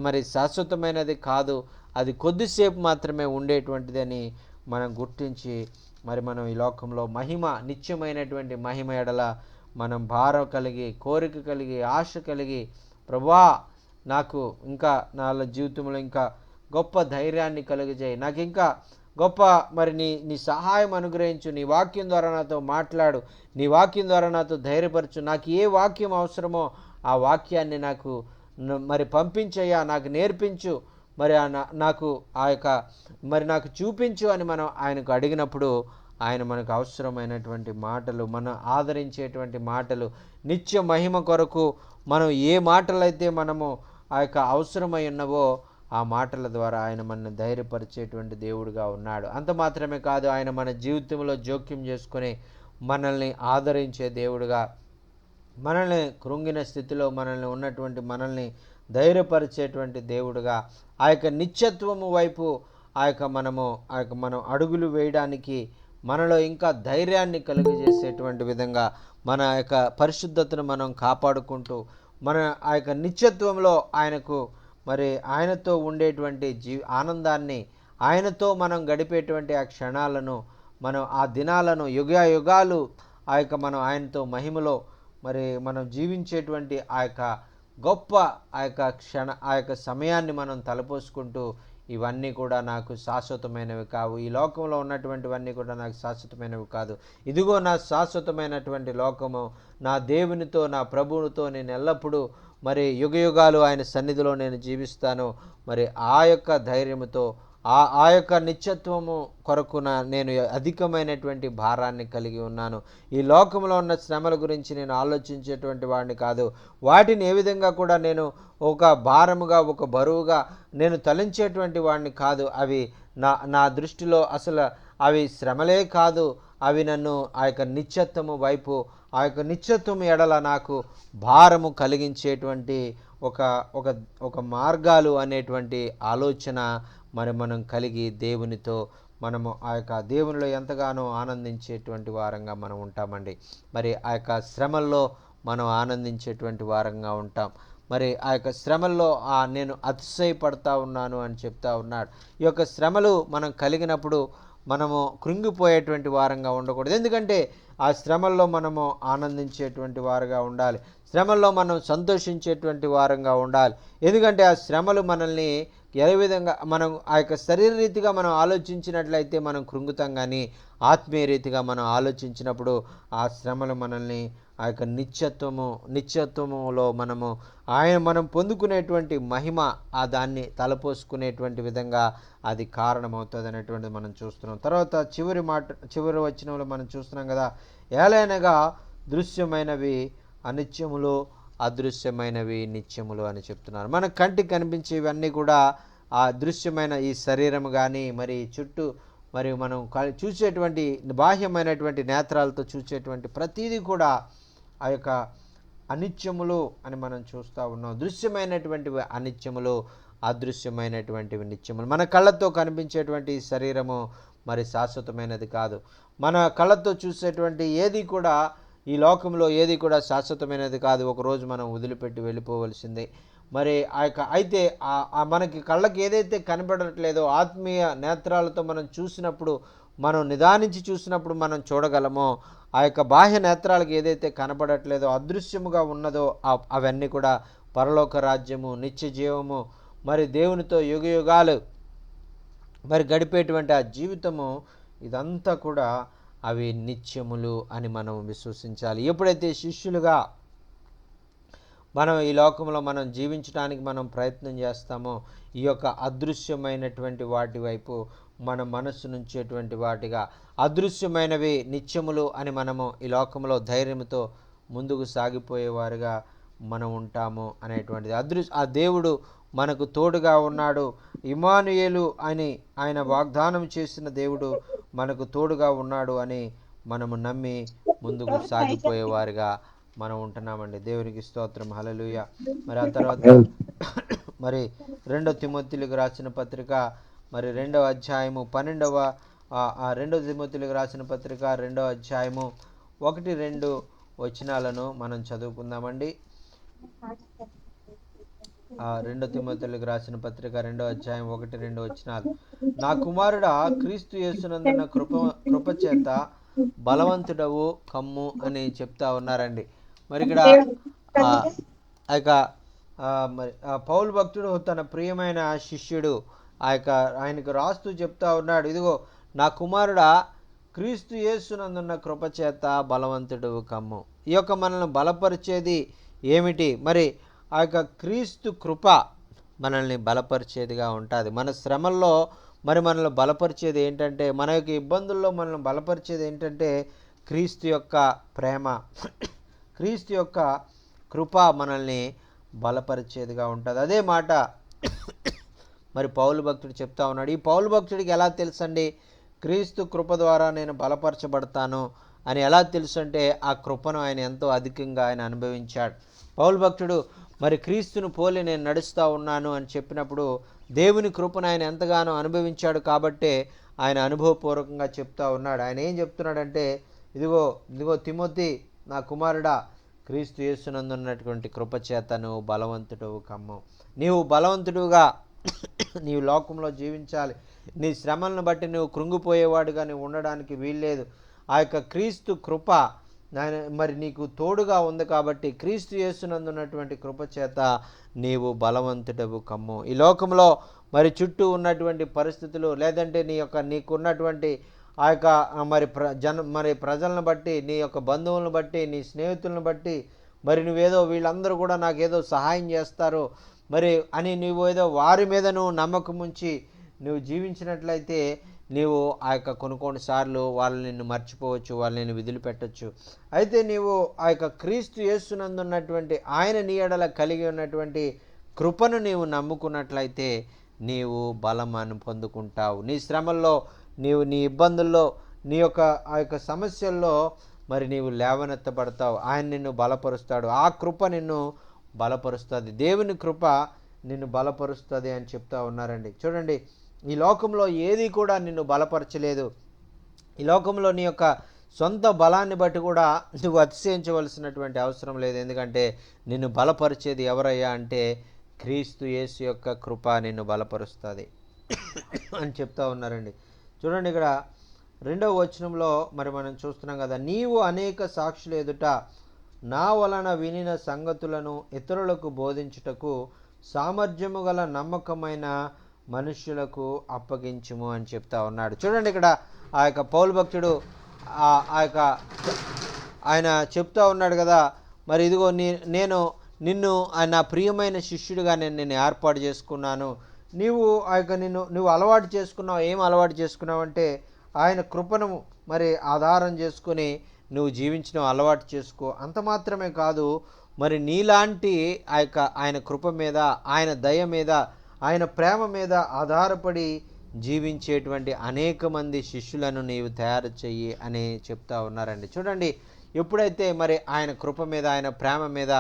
మరి శాశ్వతమైనది కాదు, అది కొద్దిసేపు మాత్రమే ఉండేటువంటిది అని మనం గుర్తించి మరి మనం ఈ లోకంలో నిత్యమైనటువంటి మహిమ ఎడల మనం భారం కలిగి, కోరిక కలిగి, ఆశ కలిగి, ప్రభువా నాకు ఇంకా నా జీవితంలో ఇంకా గొప్ప ధైర్యాన్ని కలుగజేయి, నాకు ఇంకా గొప్ప మరి నీ సహాయం అనుగ్రహించు, నీ వాక్యం ద్వారా నాతో మాట్లాడు, నీ వాక్యం ద్వారా నాతో ధైర్యపరచు, నాకు ఏ వాక్యం అవసరమో ఆ వాక్యాన్ని నాకు మరి పంపించయ్యా, నాకు నేర్పించు, మరి నాకు ఆ యొక్క మరి నాకు చూపించు అని మనం ఆయనకు అడిగినప్పుడు ఆయన మనకు అవసరమైనటువంటి మాటలు, మనం ఆదరించేటువంటి మాటలు, నిత్య మహిమ కొరకు మనం ఏ మాటలైతే మనము ఆ యొక్క అవసరమై ఉన్నవో ఆ మాటల ద్వారా ఆయన మనల్ని ధైర్యపరిచేటువంటి దేవుడుగా ఉన్నాడు. అంత మాత్రమే కాదు, ఆయన మన జీవితంలో జోక్యం చేసుకుని మనల్ని ఆదరించే దేవుడుగా, మనల్ని కృంగిన స్థితిలో మనల్ని ధైర్యపరిచేటువంటి దేవుడుగా, ఆ యొక్క నిత్యత్వము వైపు ఆ యొక్క మనం అడుగులు వేయడానికి మనలో ఇంకా ధైర్యాన్ని కలుగజేసేటువంటి విధంగా మన యొక్క పరిశుద్ధతను మనం కాపాడుకుంటూ మన ఆ యొక్క నిత్యత్వంలో ఆయనతో ఉండేటువంటి ఆనందాన్ని, ఆయనతో మనం గడిపేటువంటి ఆ క్షణాలను, మనం ఆ దినాలను యుగాలు మనం ఆయనతో మహిమలో మనం జీవించేటువంటి ఆ యొక్క సమయాన్ని మనం తలపోసుకుంటూ, ఇవన్నీ కూడా నాకు శాశ్వతమైనవి కావు, ఈ లోకంలో ఉన్నటువంటివన్నీ కూడా నాకు శాశ్వతమైనవి కాదు, ఇదిగో నా శాశ్వతమైనటువంటి లోకము, నా దేవునితో నా ప్రభువుతో నేను ఎల్లప్పుడూ యుగాలు ఆయన సన్నిధిలో నేను జీవిస్తాను. ఆ యొక్క ధైర్యముతో ఆ యొక్క నిత్యత్వము కొరకున నేను అధికమైనటువంటి భారాన్ని కలిగి ఉన్నాను. ఈ లోకంలో ఉన్న శ్రమల గురించి నేను ఆలోచించేటువంటి వాడిని కాదు, వాటిని ఏ విధంగా కూడా నేను ఒక భారముగా, ఒక బరువుగా నేను తలంచేటువంటి వాడిని కాదు. అవి నా దృష్టిలో అసలు అవి శ్రమలే కాదు, అవి నన్ను ఆ యొక్క నిత్యత్వము వైపు, ఆ యొక్క నిత్యత్వం ఎడల నాకు భారము కలిగించేటువంటి ఒక మార్గాలు అనేటువంటి ఆలోచన మనం కలిగి దేవునితో మనము ఆ యొక్క దేవునిలో ఎంతగానో ఆనందించేటువంటి వారంగా మనం ఉంటామండి. ఆ యొక్క శ్రమల్లో మనం ఆనందించేటువంటి వారంగా ఉంటాం. ఆ యొక్క శ్రమల్లో నేను అతిశయపడతా ఉన్నాను అని చెప్తా ఉన్నాడు. ఈ యొక్క శ్రమలు మనం కలిగినప్పుడు మనము కృంగిపోయేటువంటి వారంగా ఉండకూడదు. ఎందుకంటే ఆ శ్రమల్లో మనము ఆనందించేటువంటి వారుగా ఉండాలి, శ్రమల్లో మనం సంతోషించేటువంటి వారంగా ఉండాలి. ఎందుకంటే ఆ శ్రమలు మనల్ని ఏ విధంగా మనం ఆ యొక్క శరీర రీతిగా మనం ఆలోచించినట్లయితే మనం కృంగుతాం, కానీ ఆత్మీయ రీతిగా మనం ఆలోచించినప్పుడు ఆ శ్రమలు మనల్ని ఆ యొక్క నిత్యత్వములో మనం పొందుకునేటువంటి మహిమ, దాన్ని తలపోసుకునేటువంటి విధంగా అది కారణమవుతుంది అనేటువంటిది మనం చూస్తున్నాం. తర్వాత చివరి వచనంలో మనం చూస్తున్నాం కదా, ఏలైనగా దృశ్యమైనవి అనిత్యములు, అదృశ్యమైనవి నిత్యములు అని చెప్తున్నారు. మన కంటికి కనిపించేవన్నీ కూడా ఆ దృశ్యమైన ఈ శరీరం కానీ చుట్టూ మనం చూసేటువంటి బాహ్యమైనటువంటి నేత్రాలతో చూసేటువంటి ప్రతిదీ కూడా ఆ యొక్క అనిత్యములు అని మనం చూస్తూ ఉన్నాం. దృశ్యమైనటువంటివి అనిత్యములు, అదృశ్యమైనటువంటివి నిత్యములు. మన కళ్ళతో కనిపించేటువంటి శరీరము శాశ్వతమైనది కాదు. మన కళ్ళతో చూసేటువంటి ఏది కూడా ఈ లోకంలో ఏది కూడా శాశ్వతమైనది కాదు. ఒకరోజు మనం వదిలిపెట్టి వెళ్ళిపోవలసిందే. అయితే మనకి కళ్ళకి ఏదైతే కనపడట్లేదో ఆత్మీయ నేత్రాలతో మనం చూసినప్పుడు, మనం నిదానించి చూసినప్పుడు మనం చూడగలమో, ఆ యొక్క బాహ్య నేత్రాలకు ఏదైతే కనపడట్లేదో, అదృశ్యముగా ఉన్నదో అవన్నీ కూడా పరలోక రాజ్యము, నిత్య జీవము, దేవునితో యుగాలు గడిపేటువంటి ఆ జీవితము, ఇదంతా కూడా అవి నిత్యములు అని మనం విశ్వసించాలి. ఎప్పుడైతే శిష్యులుగా మనం ఈ లోకంలో మనం జీవించడానికి మనం ప్రయత్నం చేస్తామో, ఈ యొక్క అదృశ్యమైనటువంటి వాటి వైపు మన మనస్సు నుంచేటువంటి వాటిగా, అదృశ్యమైనవి నిత్యములు అని మనము ఈ లోకంలో ధైర్యంతో ముందుకు సాగిపోయేవారుగా మనం ఉంటాము అనేటువంటిది. ఆ దేవుడు మనకు తోడుగా ఉన్నాడు, ఇమ్మానుయేలు అని ఆయన వాగ్దానం చేసిన దేవుడు మనకు తోడుగా ఉన్నాడు అని మనము నమ్మి ముందుకు సాగిపోయేవారుగా మనం ఉంటున్నామండి. దేవునికి స్తోత్రం, హల్లెలూయా. ఆ తర్వాత 2 తిమోతిలకు రాసిన పత్రిక 2వ అధ్యాయము 2 తిమోతిలకు రాసిన పత్రిక 2వ అధ్యాయము 1-2 వచనాలను మనం చదువుకుందామండి. 2 తిమోతిలకు రాసిన పత్రిక 2వ అధ్యాయం 1-2 వచనాలు. నా కుమారుడా, క్రీస్తు యేసునందున్న కృపచేత బలవంతుడవు కమ్ము అని చెప్తా ఉన్నారండి. ఇక్కడ ఆ యొక్క మరి పౌలు భక్తుడు తన ప్రియమైన శిష్యుడు ఆయనకు రాస్తూ చెప్తా ఉన్నాడు, ఇదిగో నా కుమారుడా, క్రీస్తు యేసునందున్న కృపచేత బలవంతుడు కమ్ము. ఈ యొక్క మనల్ని బలపరిచేది ఏమిటి? మరి ఆ యొక్క క్రీస్తు కృప మనల్ని బలపరిచేదిగా ఉంటుంది. మన శ్రమల్లో మరి మనల్ని బలపరిచేది ఏంటంటే, మన యొక్క ఇబ్బందుల్లో మనల్ని బలపరిచేది ఏంటంటే క్రీస్తు యొక్క ప్రేమ, క్రీస్తు యొక్క కృప మనల్ని బలపరిచేదిగా ఉంటుంది. అదే మాట మరి పౌలు భక్తుడు చెప్తా ఉన్నాడు. ఈ పౌలు భక్తుడికి ఎలా తెలుసండి క్రీస్తు కృప ద్వారా నేను బలపరచబడతాను అని ఎలా తెలుసు అంటే, ఆ కృపను ఆయన ఎంతో అధికంగా ఆయన అనుభవించాడు. పౌలు భక్తుడు మరి క్రీస్తును పోలి నేను నడుస్తూ ఉన్నాను అని చెప్పినప్పుడు దేవుని కృపను ఆయన ఎంతగానో అనుభవించాడు కాబట్టే ఆయన అనుభవపూర్వకంగా చెప్తా ఉన్నాడు. ఆయన ఏం చెప్తున్నాడంటే, ఇదిగో ఇదిగో తిమోతి నా కుమారుడా, క్రీస్తు యేసునందున్నటువంటి కృపచేత నువ్వు బలవంతుడు కమ్ము. నీవు బలవంతుడుగా నీవు లోకంలో జీవించాలి. నీ శ్రమలను బట్టి నువ్వు కృంగిపోయేవాడుగా నువ్వు ఉండడానికి వీల్లేదు. ఆ యొక్క క్రీస్తు కృప మరి నీకు తోడుగా ఉంది కాబట్టి క్రీస్తు యేసునందున్నటువంటి కృపచేత నీవు బలవంతుడవు కమ్ము. ఈ లోకంలో మరి చుట్టూ ఉన్నటువంటి పరిస్థితులు, లేదంటే నీకున్నటువంటి ఆ యొక్క మరి ప్రజలను బట్టి, నీ యొక్క బంధువులను బట్టి, నీ స్నేహితులను బట్టి మరి నువ్వేదో వీళ్ళందరూ కూడా నాకేదో సహాయం చేస్తారు మరి అని నువ్వు ఏదో వారి మీద నువ్వు నమ్మకం ఉంచి నువ్వు జీవించినట్లయితే నీవు ఆ యొక్క కొన్ని సార్లు వాళ్ళు నిన్ను మర్చిపోవచ్చు, వాళ్ళు నిన్ను వదిలిపెట్టచ్చు. అయితే నీవు ఆ యొక్క క్రీస్తు యేసునందున్నటువంటి ఆయన నీ ఎడల కలిగి ఉన్నటువంటి కృపను నీవు నమ్ముకున్నట్లయితే నీవు బలమును పొందుకుంటావు. నీ శ్రమల్లో, నీ ఇబ్బందుల్లో, ఆ యొక్క సమస్యల్లో మరి నీవు లేవనెత్తబడతావు. ఆయన నిన్ను బలపరుస్తాడు. ఆ కృప నిన్ను బలపరుస్తుంది. దేవుని కృప నిన్ను బలపరుస్తుంది అని చెప్తా ఉన్నారండి. చూడండి, ఈ లోకంలో ఏది కూడా నిన్ను బలపరచలేదు. ఈ లోకంలో నీ యొక్క సొంత బలాన్ని బట్టి కూడా నువ్వు అతిశయించవలసినటువంటి అవసరం లేదు. ఎందుకంటే నిన్ను బలపరిచేది ఎవరయ్యా అంటే క్రీస్తు యేసు యొక్క కృప నిన్ను బలపరుస్తుంది అని చెప్తా ఉన్నారండి. చూడండి, ఇక్కడ 2వ వచనంలో మరి మనం చూస్తున్నాం కదా, నీవు అనేక సాక్షుల ఎదుట నా వలన వినిన సంగతులను ఇతరులకు బోధించుటకు సామర్థ్యము గల నమ్మకమైన మనుష్యులకు అప్పగించుము అని చెప్తా ఉన్నాడు. చూడండి, ఇక్కడ ఆ యొక్క పౌలు భక్తుడు ఆయన చెప్తా ఉన్నాడు కదా, మరి ఇదిగో నిన్ను నా ప్రియమైన శిష్యుడిగా నేను ఏర్పాటు చేసుకున్నాను. నువ్వు అలవాటు చేసుకున్నావు. ఏం అలవాటు చేసుకున్నావు అంటే ఆయన కృపను మరి ఆధారం చేసుకొని నువ్వు జీవించడం అలవాటు చేసుకో. అంత మాత్రమే కాదు, మరి నీలాంటి ఆయన కృప మీద, ఆయన దయ మీద, ఆయన ప్రేమ మీద ఆధారపడి జీవించేటువంటి అనేక మంది శిష్యులను నీవు తయారు చెయ్యి అని చెప్తా ఉన్నారండి. చూడండి, ఎప్పుడైతే మరి ఆయన కృప మీద, ఆయన ప్రేమ మీద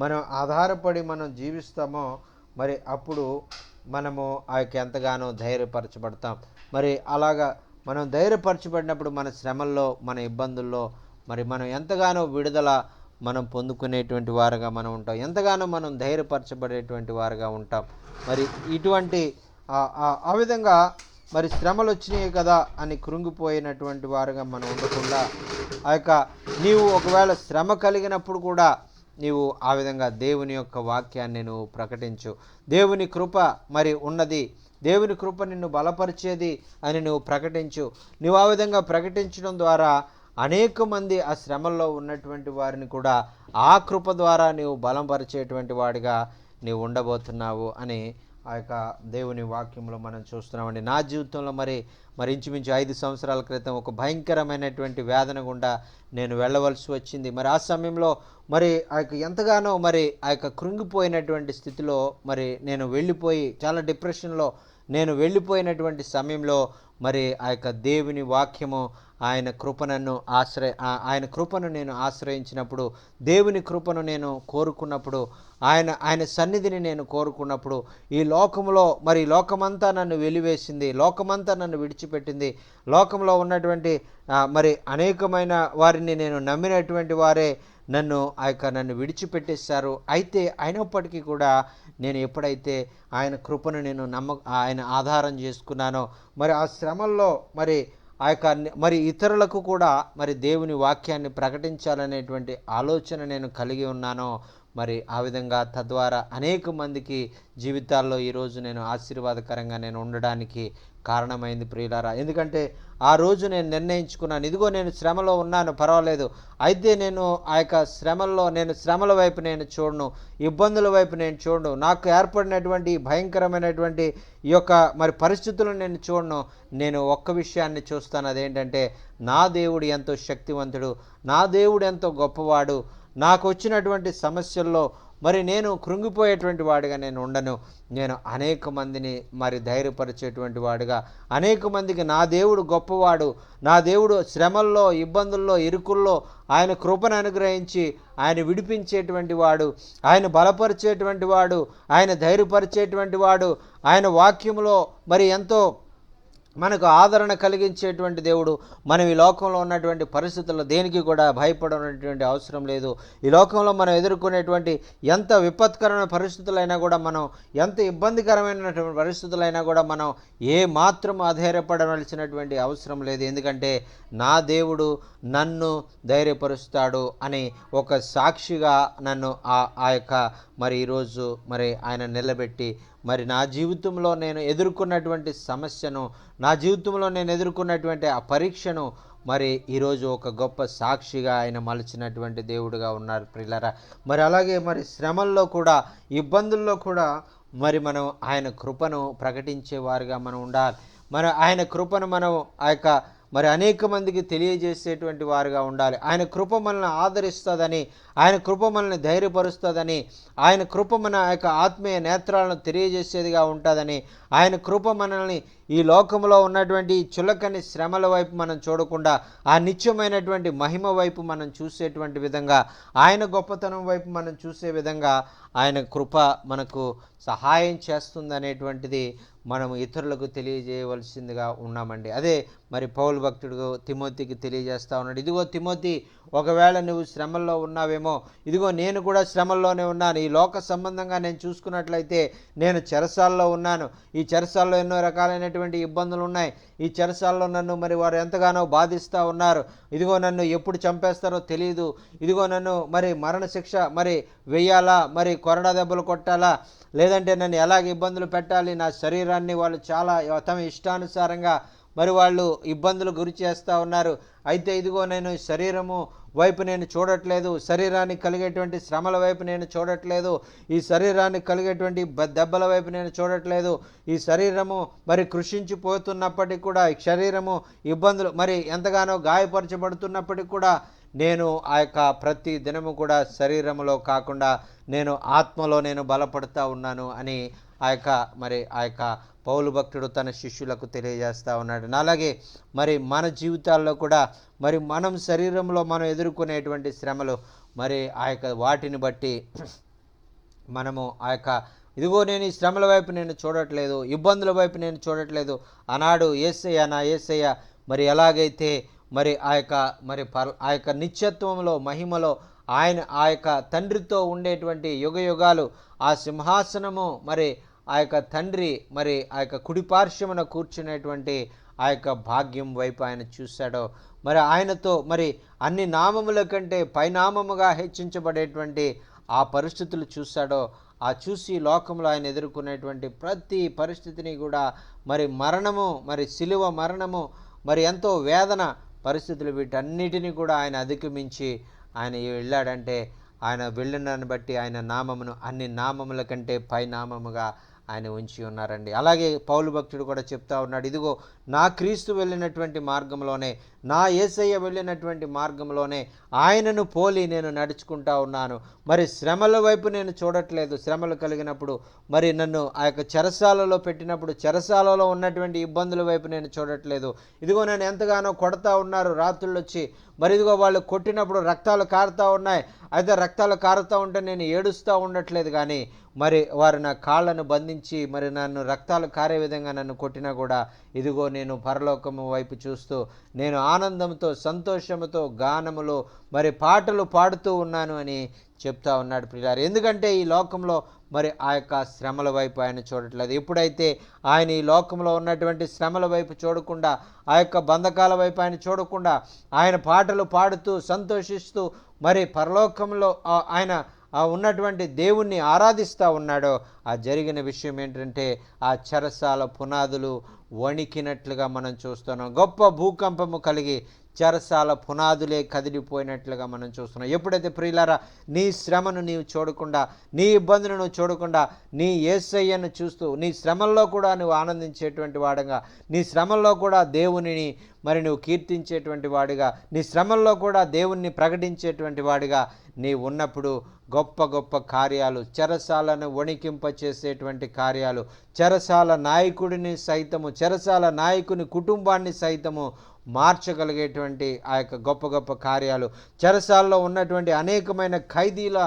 మనం ఆధారపడి మనం జీవిస్తామో మరి అప్పుడు మనము ఎంతగానో ధైర్యపరచబడతాం. మరి అలాగా మనం ధైర్యపరచబడినప్పుడు మన శ్రమల్లో, మన ఇబ్బందుల్లో మరి మనం ఎంతగానో విడుదల మనం పొందుకునేటువంటి వారుగా మనం ఉంటాం. ఎంతగానో మనం ధైర్యపరచబడేటువంటి వారుగా ఉంటాం. మరి ఇటువంటి ఆ విధంగా మరి శ్రమలు వచ్చినాయి కదా అని కృంగిపోయినటువంటి వారుగా మనం ఉండకుండా నీవు ఒకవేళ శ్రమ కలిగినప్పుడు కూడా నీవు ఆ విధంగా దేవుని యొక్క వాక్యాన్ని నువ్వు ప్రకటించు. దేవుని కృప మరి ఉన్నది, దేవుని కృప నిన్ను బలపరిచేది అని నువ్వు ప్రకటించు. నువ్వు ఆ విధంగా ప్రకటించడం ద్వారా అనేక మంది ఆ శ్రమల్లో ఉన్నటువంటి వారిని కూడా ఆ కృప ద్వారా నీవు బలపరిచేటువంటి వాడిగా నీవు ఉండబోతున్నావు అని ఆ యొక్క దేవుని వాక్యంలో మనం చూస్తున్నామండి. నా జీవితంలో మరి ఇంచుమించు 5 సంవత్సరాల క్రితం ఒక భయంకరమైనటువంటి వేదన గుండా నేను వెళ్ళవలసి వచ్చింది. మరి ఆ సమయంలో మరి ఎంతగానో మరి కృంగిపోయినటువంటి స్థితిలో మరి నేను వెళ్ళిపోయి చాలా డిప్రెషన్లో నేను వెళ్ళిపోయినటువంటి సమయంలో మరి దేవుని వాక్యము ఆయన కృపను నేను ఆశ్రయించినప్పుడు, దేవుని కృపను నేను కోరుకున్నప్పుడు, ఆయన సన్నిధిని నేను కోరుకున్నప్పుడు ఈ లోకంలో మరి లోకమంతా నన్ను వెలివేసింది, లోకమంతా నన్ను విడిచిపెట్టింది. లోకంలో ఉన్నటువంటి మరి అనేకమైన వారిని నేను నమ్మినటువంటి వారే నన్ను విడిచిపెట్టేశారు. అయినప్పటికీ కూడా నేను ఎప్పుడైతే ఆయన కృపను నేను ఆయన ఆధారం చేసుకున్నానో మరి ఆ శ్రమల్లో మరి ఇతరులకు కూడా మరి దేవుని వాక్యాన్ని ప్రకటించాలనేటువంటి ఆలోచన నేను కలిగి ఉన్నానో మరి ఆ విధంగా తద్వారా అనేక మందికి జీవితాల్లో ఈరోజు నేను ఆశీర్వాదకరంగా నేను ఉండడానికి కారణమైంది ప్రియులారా. ఎందుకంటే ఆ రోజు నేను నిర్ణయించుకున్నాను, ఇదిగో నేను శ్రమలో ఉన్నాను, పర్వాలేదు, అయితే నేను ఆ యొక్క శ్రమల్లో నేను శ్రమల వైపు నేను చూడను, ఇబ్బందుల వైపు నేను చూడను, నాకు ఏర్పడినటువంటి భయంకరమైనటువంటి ఈ యొక్క మరి పరిస్థితులను నేను చూడను. నేను ఒక్క విషయాన్ని చూస్తాను, అదేంటంటే నా దేవుడు ఎంతో శక్తివంతుడు, నా దేవుడు ఎంతో గొప్పవాడు. నాకు వచ్చినటువంటి సమస్యల్లో మరి నేను కృంగిపోయేటువంటి వాడిగా నేను ఉండను. నేను అనేక మందిని మరి ధైర్యపరిచేటువంటి వాడిగా, అనేక మందికి నా దేవుడు గొప్పవాడు, నా దేవుడు శ్రమల్లో, ఇబ్బందుల్లో, ఇరుకుల్లో ఆయన కృపను అనుగ్రహించి ఆయన విడిపించేటువంటి వాడు, ఆయన బలపరిచేటువంటి వాడు, ఆయన ధైర్యపరిచేటువంటి వాడు, ఆయన వాక్యంలో మరి ఎంతో మనకు ఆదరణ కలిగించేటువంటి దేవుడు. మనం ఈ లోకంలో ఉన్నటువంటి పరిస్థితుల్లో దేనికి కూడా భయపడనటువంటి అవసరం లేదు. ఈ లోకంలో మనం ఎదుర్కొనేటువంటి ఎంత విపత్కరమైన పరిస్థితులైనా కూడా, మనం ఎంత ఇబ్బందికరమైనటువంటి పరిస్థితులైనా కూడా మనం ఏ మాత్రం అధైర్యపడవలసినటువంటి అవసరం లేదు. ఎందుకంటే నా దేవుడు నన్ను ధైర్యపరుస్తాడు అని ఒక సాక్షిగా నన్ను ఆ యొక్క మరి ఈరోజు మరి ఆయన నిలబెట్టి, మరి నా జీవితంలో నేను ఎదుర్కొన్నటువంటి సమస్యను, నా జీవితంలో నేను ఎదుర్కొన్నటువంటి ఆ పరీక్షను మరి ఈరోజు ఒక గొప్ప సాక్షిగా ఆయన మలిచినటువంటి దేవుడుగా ఉన్నారు ప్రియులారా. మరి అలాగే మరి శ్రమల్లో కూడా, ఇబ్బందుల్లో కూడా మరి మనం ఆయన కృపను ప్రకటించే వారిగా మనం ఉండాలి. మరి ఆయన కృపను మనం ఆ యొక్క మరి అనేక మందికి తెలియజేసేటువంటి వారుగా ఉండాలి. ఆయన కృప మనల్ని ఆదరిస్తుందని, ఆయన కృప మనల్ని ధైర్యపరుస్తుందని, ఆయన కృప మన యొక్క ఆత్మీయ నేత్రాలను తెలియజేసేదిగా ఉంటుందని, ఆయన కృప మనల్ని ఈ లోకంలో ఉన్నటువంటి చులకని శ్రమల వైపు మనం చూడకుండా ఆ నిత్యమైనటువంటి మహిమ వైపు మనం చూసేటువంటి విధంగా, ఆయన గొప్పతనం వైపు మనం చూసే విధంగా ఆయన కృప మనకు సహాయం చేస్తుందనేటువంటిది మనం ఇతరులకు తెలియజేయవలసిందిగా ఉన్నామండి. అదే మరి పౌలు భక్తుడు తిమోతికి తెలియజేస్తూ ఉన్నాడు, ఇదిగో తిమోతి, ఒకవేళ నువ్వు శ్రమల్లో ఉన్నావేమో, ఇదిగో నేను కూడా శ్రమల్లోనే ఉన్నాను. ఈ లోక సంబంధంగా నేను చూసుకున్నట్లయితే నేను చెరసాల్లో ఉన్నాను. ఈ చెరసాల్లో ఎన్నో రకాలైనటువంటి ఇబ్బందులు ఉన్నాయి. ఈ చెరసాల్లో నన్ను మరి వారు ఎంతగానో బాధిస్తూ ఉన్నారు. ఇదిగో నన్ను ఎప్పుడు చంపేస్తారో తెలియదు. ఇదిగో నన్ను మరి మరణశిక్ష మరి వెయ్యాలా, మరి కొరడా దెబ్బలు కొట్టాలా, లేదంటే నన్ను ఎలాగ ఇబ్బందులు పెట్టాలి, నా శరీరాన్ని వాళ్ళు చాలా తమ ఇష్టానుసారంగా మరి వాళ్ళు ఇబ్బందులు గురి చేస్తూ ఉన్నారు. అయితే ఇదిగో నేను శరీరము వైపు నేను చూడట్లేదు, శరీరానికి కలిగేటువంటి శ్రమల వైపు నేను చూడట్లేదు, ఈ శరీరానికి కలిగేటువంటి దెబ్బల వైపు నేను చూడట్లేదు. ఈ శరీరము మరి కృషించిపోతున్నప్పటికీ కూడా, ఈ శరీరము ఇబ్బందులు మరి ఎంతగానో గాయపరచబడుతున్నప్పటికీ కూడా నేను ఆ యొక్క ప్రతి దినము కూడా శరీరములో కాకుండా నేను ఆత్మలో నేను బలపడుతూ ఉన్నాను అని ఆ యొక్క పౌలు భక్తుడు తన శిష్యులకు తెలియజేస్తూ ఉన్నాడు. అలాగే మరి మన జీవితాల్లో కూడా మరి మనం శరీరంలో మనం ఎదుర్కొనేటువంటి శ్రమలు మరి ఆ యొక్క వాటిని బట్టి మనము ఆ యొక్క ఇదిగో నేను ఈ శ్రమల వైపు నేను చూడట్లేదు, ఇబ్బందుల వైపు నేను చూడట్లేదు. ఆనాడు యేసయ్య, నా యేసయ్య మరి ఎలాగైతే మరి ఆ యొక్క నిత్యత్వంలో, మహిమలో ఆయన ఆ యొక్క తండ్రితో ఉండేటువంటి యుగయుగాలు ఆ సింహాసనము మరి ఆ యొక్క తండ్రి మరి ఆ యొక్క కుడిపార్శ్వమున కూర్చునేటువంటి ఆ యొక్క భాగ్యం వైపు ఆయన చూశాడో, మరి ఆయనతో మరి అన్ని నామముల కంటే పైనామముగా హెచ్చించబడేటువంటి ఆ పరిస్థితులు చూశాడో, ఆ చూసి లోకంలో ఆయన ఎదుర్కొనేటువంటి ప్రతి పరిస్థితిని కూడా మరి మరణము, మరి సిలువ మరణము, మరి ఎంతో వేదన పరిస్థితులు, వీటన్నిటిని కూడా ఆయన అధిగమించి ఆయన వెళ్ళాడంటే ఆయన వెళ్ళినని బట్టి ఆయన నామమును అన్ని నామముల కంటే పైనామముగా ఆయన ఉంచి ఉన్నారండి. అలాగే పౌలు భక్తుడు కూడా చెప్తా ఉన్నాడు, ఇదిగో నా క్రీస్తు వెళ్ళినటువంటి మార్గంలోనే, నా యేసయ్య వెళ్ళినటువంటి మార్గంలోనే ఆయనను పోలి నేను నడుచుకుంటా ఉన్నాను. మరి శ్రమల వైపు నేను చూడట్లేదు. శ్రమలు కలిగినప్పుడు మరి నన్ను ఆ యొక్క చెరసాలలో పెట్టినప్పుడు చెరసాలలో ఉన్నటువంటి ఇబ్బందుల వైపు నేను చూడట్లేదు. ఇదిగో నన్ను ఎంతగానో కొడతా ఉన్నారు రాత్రులు వచ్చి, మరి ఇదిగో వాళ్ళు కొట్టినప్పుడు రక్తాలు కారుతూ ఉన్నాయి. అయితే రక్తాలు కారుతూ ఉంటే నేను ఏడుస్తూ ఉండట్లేదు, కానీ మరి వారు నా కాళ్ళను బంధించి మరి నన్ను రక్తాలు కారే విధంగా నన్ను కొట్టినా కూడా ఇదిగో నేను పరలోకము వైపు చూస్తూ నేను ఆనందంతో, సంతోషముతో, గానములో మరి పాటలు పాడుతూ ఉన్నాను అని చెప్తా ఉన్నాడు ప్రియులారా. ఎందుకంటే ఈ లోకంలో మరి ఆ యొక్క శ్రమల వైపు ఆయన చూడట్లేదు. ఎప్పుడైతే ఆయన ఈ లోకంలో ఉన్నటువంటి శ్రమల వైపు చూడకుండా, ఆ యొక్క బంధకాల వైపు ఆయన చూడకుండా ఆయన పాటలు పాడుతూ సంతోషిస్తూ మరి పరలోకంలో ఆయన ఆ ఉన్నటువంటి దేవుణ్ణి ఆరాధిస్తూ ఉన్నాడో ఆ జరిగిన విషయం ఏంటంటే ఆ చెరసాల పునాదులు వణికినట్లుగా మనం చూస్తున్నాం. గొప్ప భూకంపము కలిగి చెరసాల పునాదులే కదిలిపోయినట్లుగా మనం చూస్తున్నాం. ఎప్పుడైతే ప్రియులారా నీ శ్రమను నీవు చూడకుండా, నీ ఇబ్బందులను నువ్వు చూడకుండా, నీ యేసయ్యను చూస్తూ నీ శ్రమల్లో కూడా నువ్వు ఆనందించేటువంటి వాడుగా, నీ శ్రమల్లో కూడా దేవునిని మరి నువ్వు కీర్తించేటువంటి వాడిగా, నీ శ్రమల్లో కూడా దేవుణ్ణి ప్రకటించేటువంటి వాడిగా నీ ఉన్నప్పుడు గొప్ప గొప్ప కార్యాలు, చెరసాలను వణికింపచేసేటువంటి కార్యాలు, చెరసాల నాయకుడిని సైతము, చెరసాల నాయకుని కుటుంబాన్ని సైతము మార్చగలిగేటువంటి ఆ యొక్క గొప్ప గొప్ప కార్యాలు, చెరసాల్లో ఉన్నటువంటి అనేకమైన ఖైదీల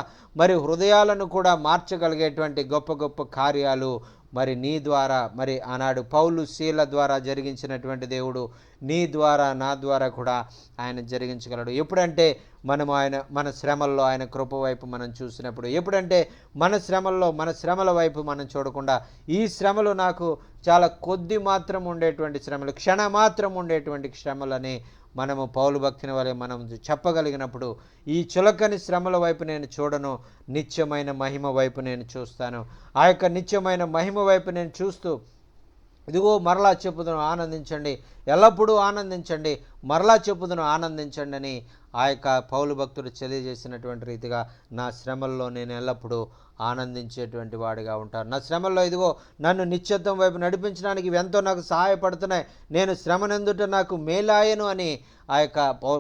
మరి హృదయాలను కూడా మార్చగలిగేటువంటి గొప్ప గొప్ప కార్యాలు మరి నీ ద్వారా, మరి ఆనాడు పౌలు శీల ద్వారా జరిగించినటువంటి దేవుడు నీ ద్వారా నా ద్వారా కూడా ఆయన జరిగించగలడు. ఎప్పుడంటే మనము మన శ్రమల్లో ఆయన కృప వైపు మనం చూసినప్పుడు, ఎప్పుడంటే మన శ్రమల్లో మన శ్రమల వైపు మనం చూడకుండా, ఈ శ్రమలు నాకు చాలా కొద్ది మాత్రం ఉండేటువంటి శ్రమలు, క్షణమాత్రం ఉండేటువంటి శ్రమలని మనము పౌలు భక్తిని వలె మనం చెప్పగలిగినప్పుడు, ఈ చులకని శ్రమల వైపు నేను చూడను, నిత్యమైన మహిమ వైపు నేను చూస్తాను. ఆ యొక్క నిత్యమైన మహిమ వైపు నేను చూస్తూ ఇదిగో మరలా చెప్పుదును ఆనందించండి, ఎల్లప్పుడూ ఆనందించండి, మరలా చెప్పుదును ఆనందించండి అని ఆ యొక్క పౌలు భక్తుడు తెలియజేసినటువంటి రీతిగా నా శ్రమల్లో నేను ఎల్లప్పుడూ ఆనందించేటువంటి వాడిగా ఉంటాను. నా శ్రమల్లో ఇదిగో నన్ను నిత్యత్వం వైపు నడిపించడానికి ఇవి ఎంతో నాకు సహాయపడుతున్నాయి, నేను శ్రమనందుట నాకు మేలాయను అని ఆ యొక్క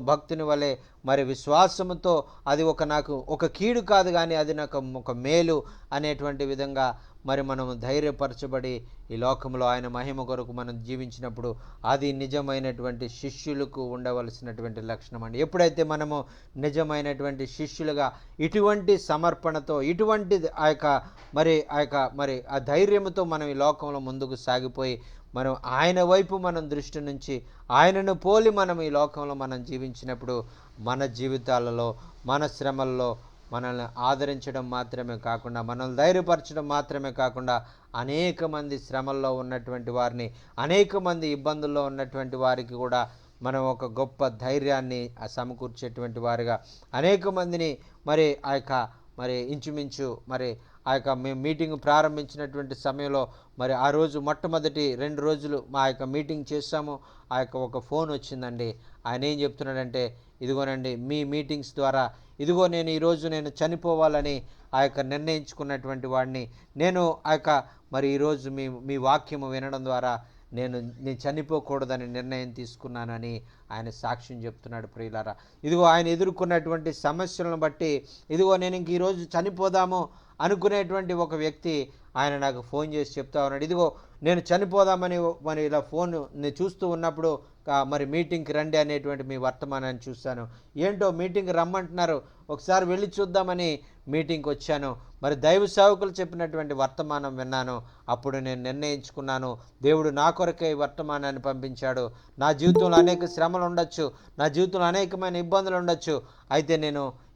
భక్తుని వలె మరి విశ్వాసముతో అది నాకు ఒక కీడు కాదు, కానీ అది నాకు ఒక మేలు అనేటువంటి విధంగా మరి మనము ధైర్యపరచబడి ఈ లోకంలో ఆయన మహిమ కొరకు మనం జీవించినప్పుడు అది నిజమైనటువంటి శిష్యులకు ఉండవలసినటువంటి లక్షణం అండి. ఎప్పుడైతే మనము నిజమైనటువంటి శిష్యులుగా ఇటువంటి సమర్పణతో, ఇటువంటి ఆ ధైర్యంతో మనం ఈ లోకంలో ముందుకు సాగిపోయి మనం ఆయన వైపు మనం దృష్టి నుంచి ఆయనను పోలి మనం ఈ లోకంలో మనం జీవించినప్పుడు మన జీవితాలలో, మన శ్రమల్లో మనల్ని ఆదరించడం మాత్రమే కాకుండా, మనల్ని ధైర్యపరచడం మాత్రమే కాకుండా, అనేక మంది శ్రమల్లో ఉన్నటువంటి వారిని, అనేక మంది ఇబ్బందుల్లో ఉన్నటువంటి వారికి కూడా మనం ఒక గొప్ప ధైర్యాన్ని సమకూర్చేటువంటి వారిగా, అనేక మందిని మరి మరి ఇంచుమించు మరి మేము మీటింగ్ ప్రారంభించినటువంటి సమయంలో మరి ఆ రోజు మొట్టమొదటి 2 రోజులు మా మీటింగ్ చేశాము. ఒక ఫోన్ వచ్చిందండి. ఆయన ఏం చెప్తున్నాడంటే, ఇదిగోనండి మీ మీటింగ్స్ ద్వారా ఇదిగో నేను ఈరోజు నేను చనిపోవాలని నిర్ణయించుకున్నటువంటి వాడిని, నేను మరి ఈరోజు మీ వాక్యము వినడం ద్వారా నేను చనిపోకూడదని నిర్ణయం తీసుకున్నానని ఆయన సాక్ష్యం చెప్తున్నాడు. ప్రియులారా, ఇదిగో ఆయన ఎదుర్కొన్నటువంటి సమస్యలను బట్టి ఇదిగో నేను ఇంక ఈరోజు చనిపోదాము అనుకునేటువంటి ఒక వ్యక్తి ఆయన నాకు ఫోన్ చేసి చెప్తా ఉన్నాడు, ఇదిగో నేను చనిపోదామని మరి ఇలా ఫోన్ నేను చూస్తూ ఉన్నప్పుడు మరి మీటింగ్కి రండి అనేటువంటి మీ వర్తమానాన్ని చూశాను. ఏంటో మీటింగ్కి రమ్మంటున్నారు, ఒకసారి వెళ్ళి చూద్దామని మీటింగ్కి వచ్చాను. మరి దైవ సేవకులు చెప్పినటువంటి వర్తమానం విన్నాను. అప్పుడు నేను నిర్ణయించుకున్నాను, దేవుడు నా కొరకే ఈ వర్తమానాన్ని పంపించాడు. నా జీవితంలో అనేక శ్రమలు ఉండొచ్చు, నా జీవితంలో అనేకమైన ఇబ్బందులు ఉండొచ్చు, అయితే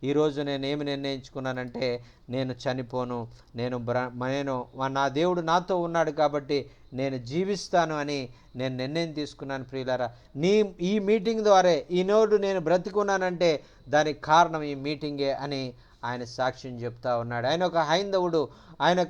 ఈరోజు నేను ఏమి నిర్ణయించుకున్నానంటే నేను చనిపోను, నేను నా దేవుడు నాతో ఉన్నాడు కాబట్టి నేను జీవిస్తాను అని నేను నిర్ణయం తీసుకున్నాను. ప్రియులారా, ఈ మీటింగ్ ద్వారా ఈనాడు నేను బ్రతికున్నానంటే దానికి కారణం ఈ మీటింగే అని ఆయన సాక్ష్యం చెప్తా ఉన్నాడు. ఆయన ఒక హైందవుడు, ఆయన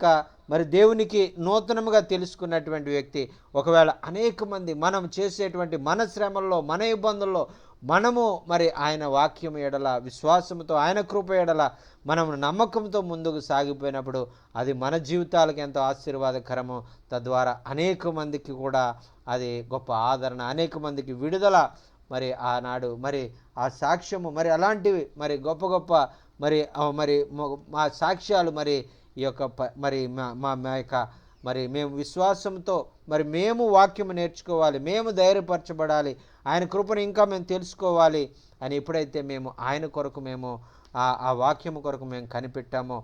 మరి దేవునికి నూతనముగా తెలుసుకున్నటువంటి వ్యక్తి. ఒకవేళ అనేక మంది మనం చేసేటువంటి మన శ్రమల్లో, మన ఇబ్బందుల్లో మనము మరి ఆయన వాక్యం ఎడల విశ్వాసంతో, ఆయన కృప ఎడల మనం నమ్మకంతో ముందుకు సాగిపోయినప్పుడు అది మన జీవితాలకు ఎంతో ఆశీర్వాదకరము. తద్వారా అనేక మందికి కూడా అది గొప్ప ఆదరణ, అనేక మందికి విడుదల. మరి ఆనాడు మరి ఆ సాక్ష్యము మరి అలాంటివి మరి గొప్ప గొప్ప మరి మా సాక్ష్యాలు మరి ఈ యొక్క మరి మా యొక్క మరి మేము విశ్వాసంతో మరి మేము వాక్యము నేర్చుకోవాలి, మేము ధైర్యపరచబడాలి, ఆయన కృపను ఇంకా మేము తెలుసుకోవాలి అని ఎప్పుడైతే మేము ఆయన కొరకు మేము ఆ వాక్యము కొరకు మేము కనిపెట్టామో,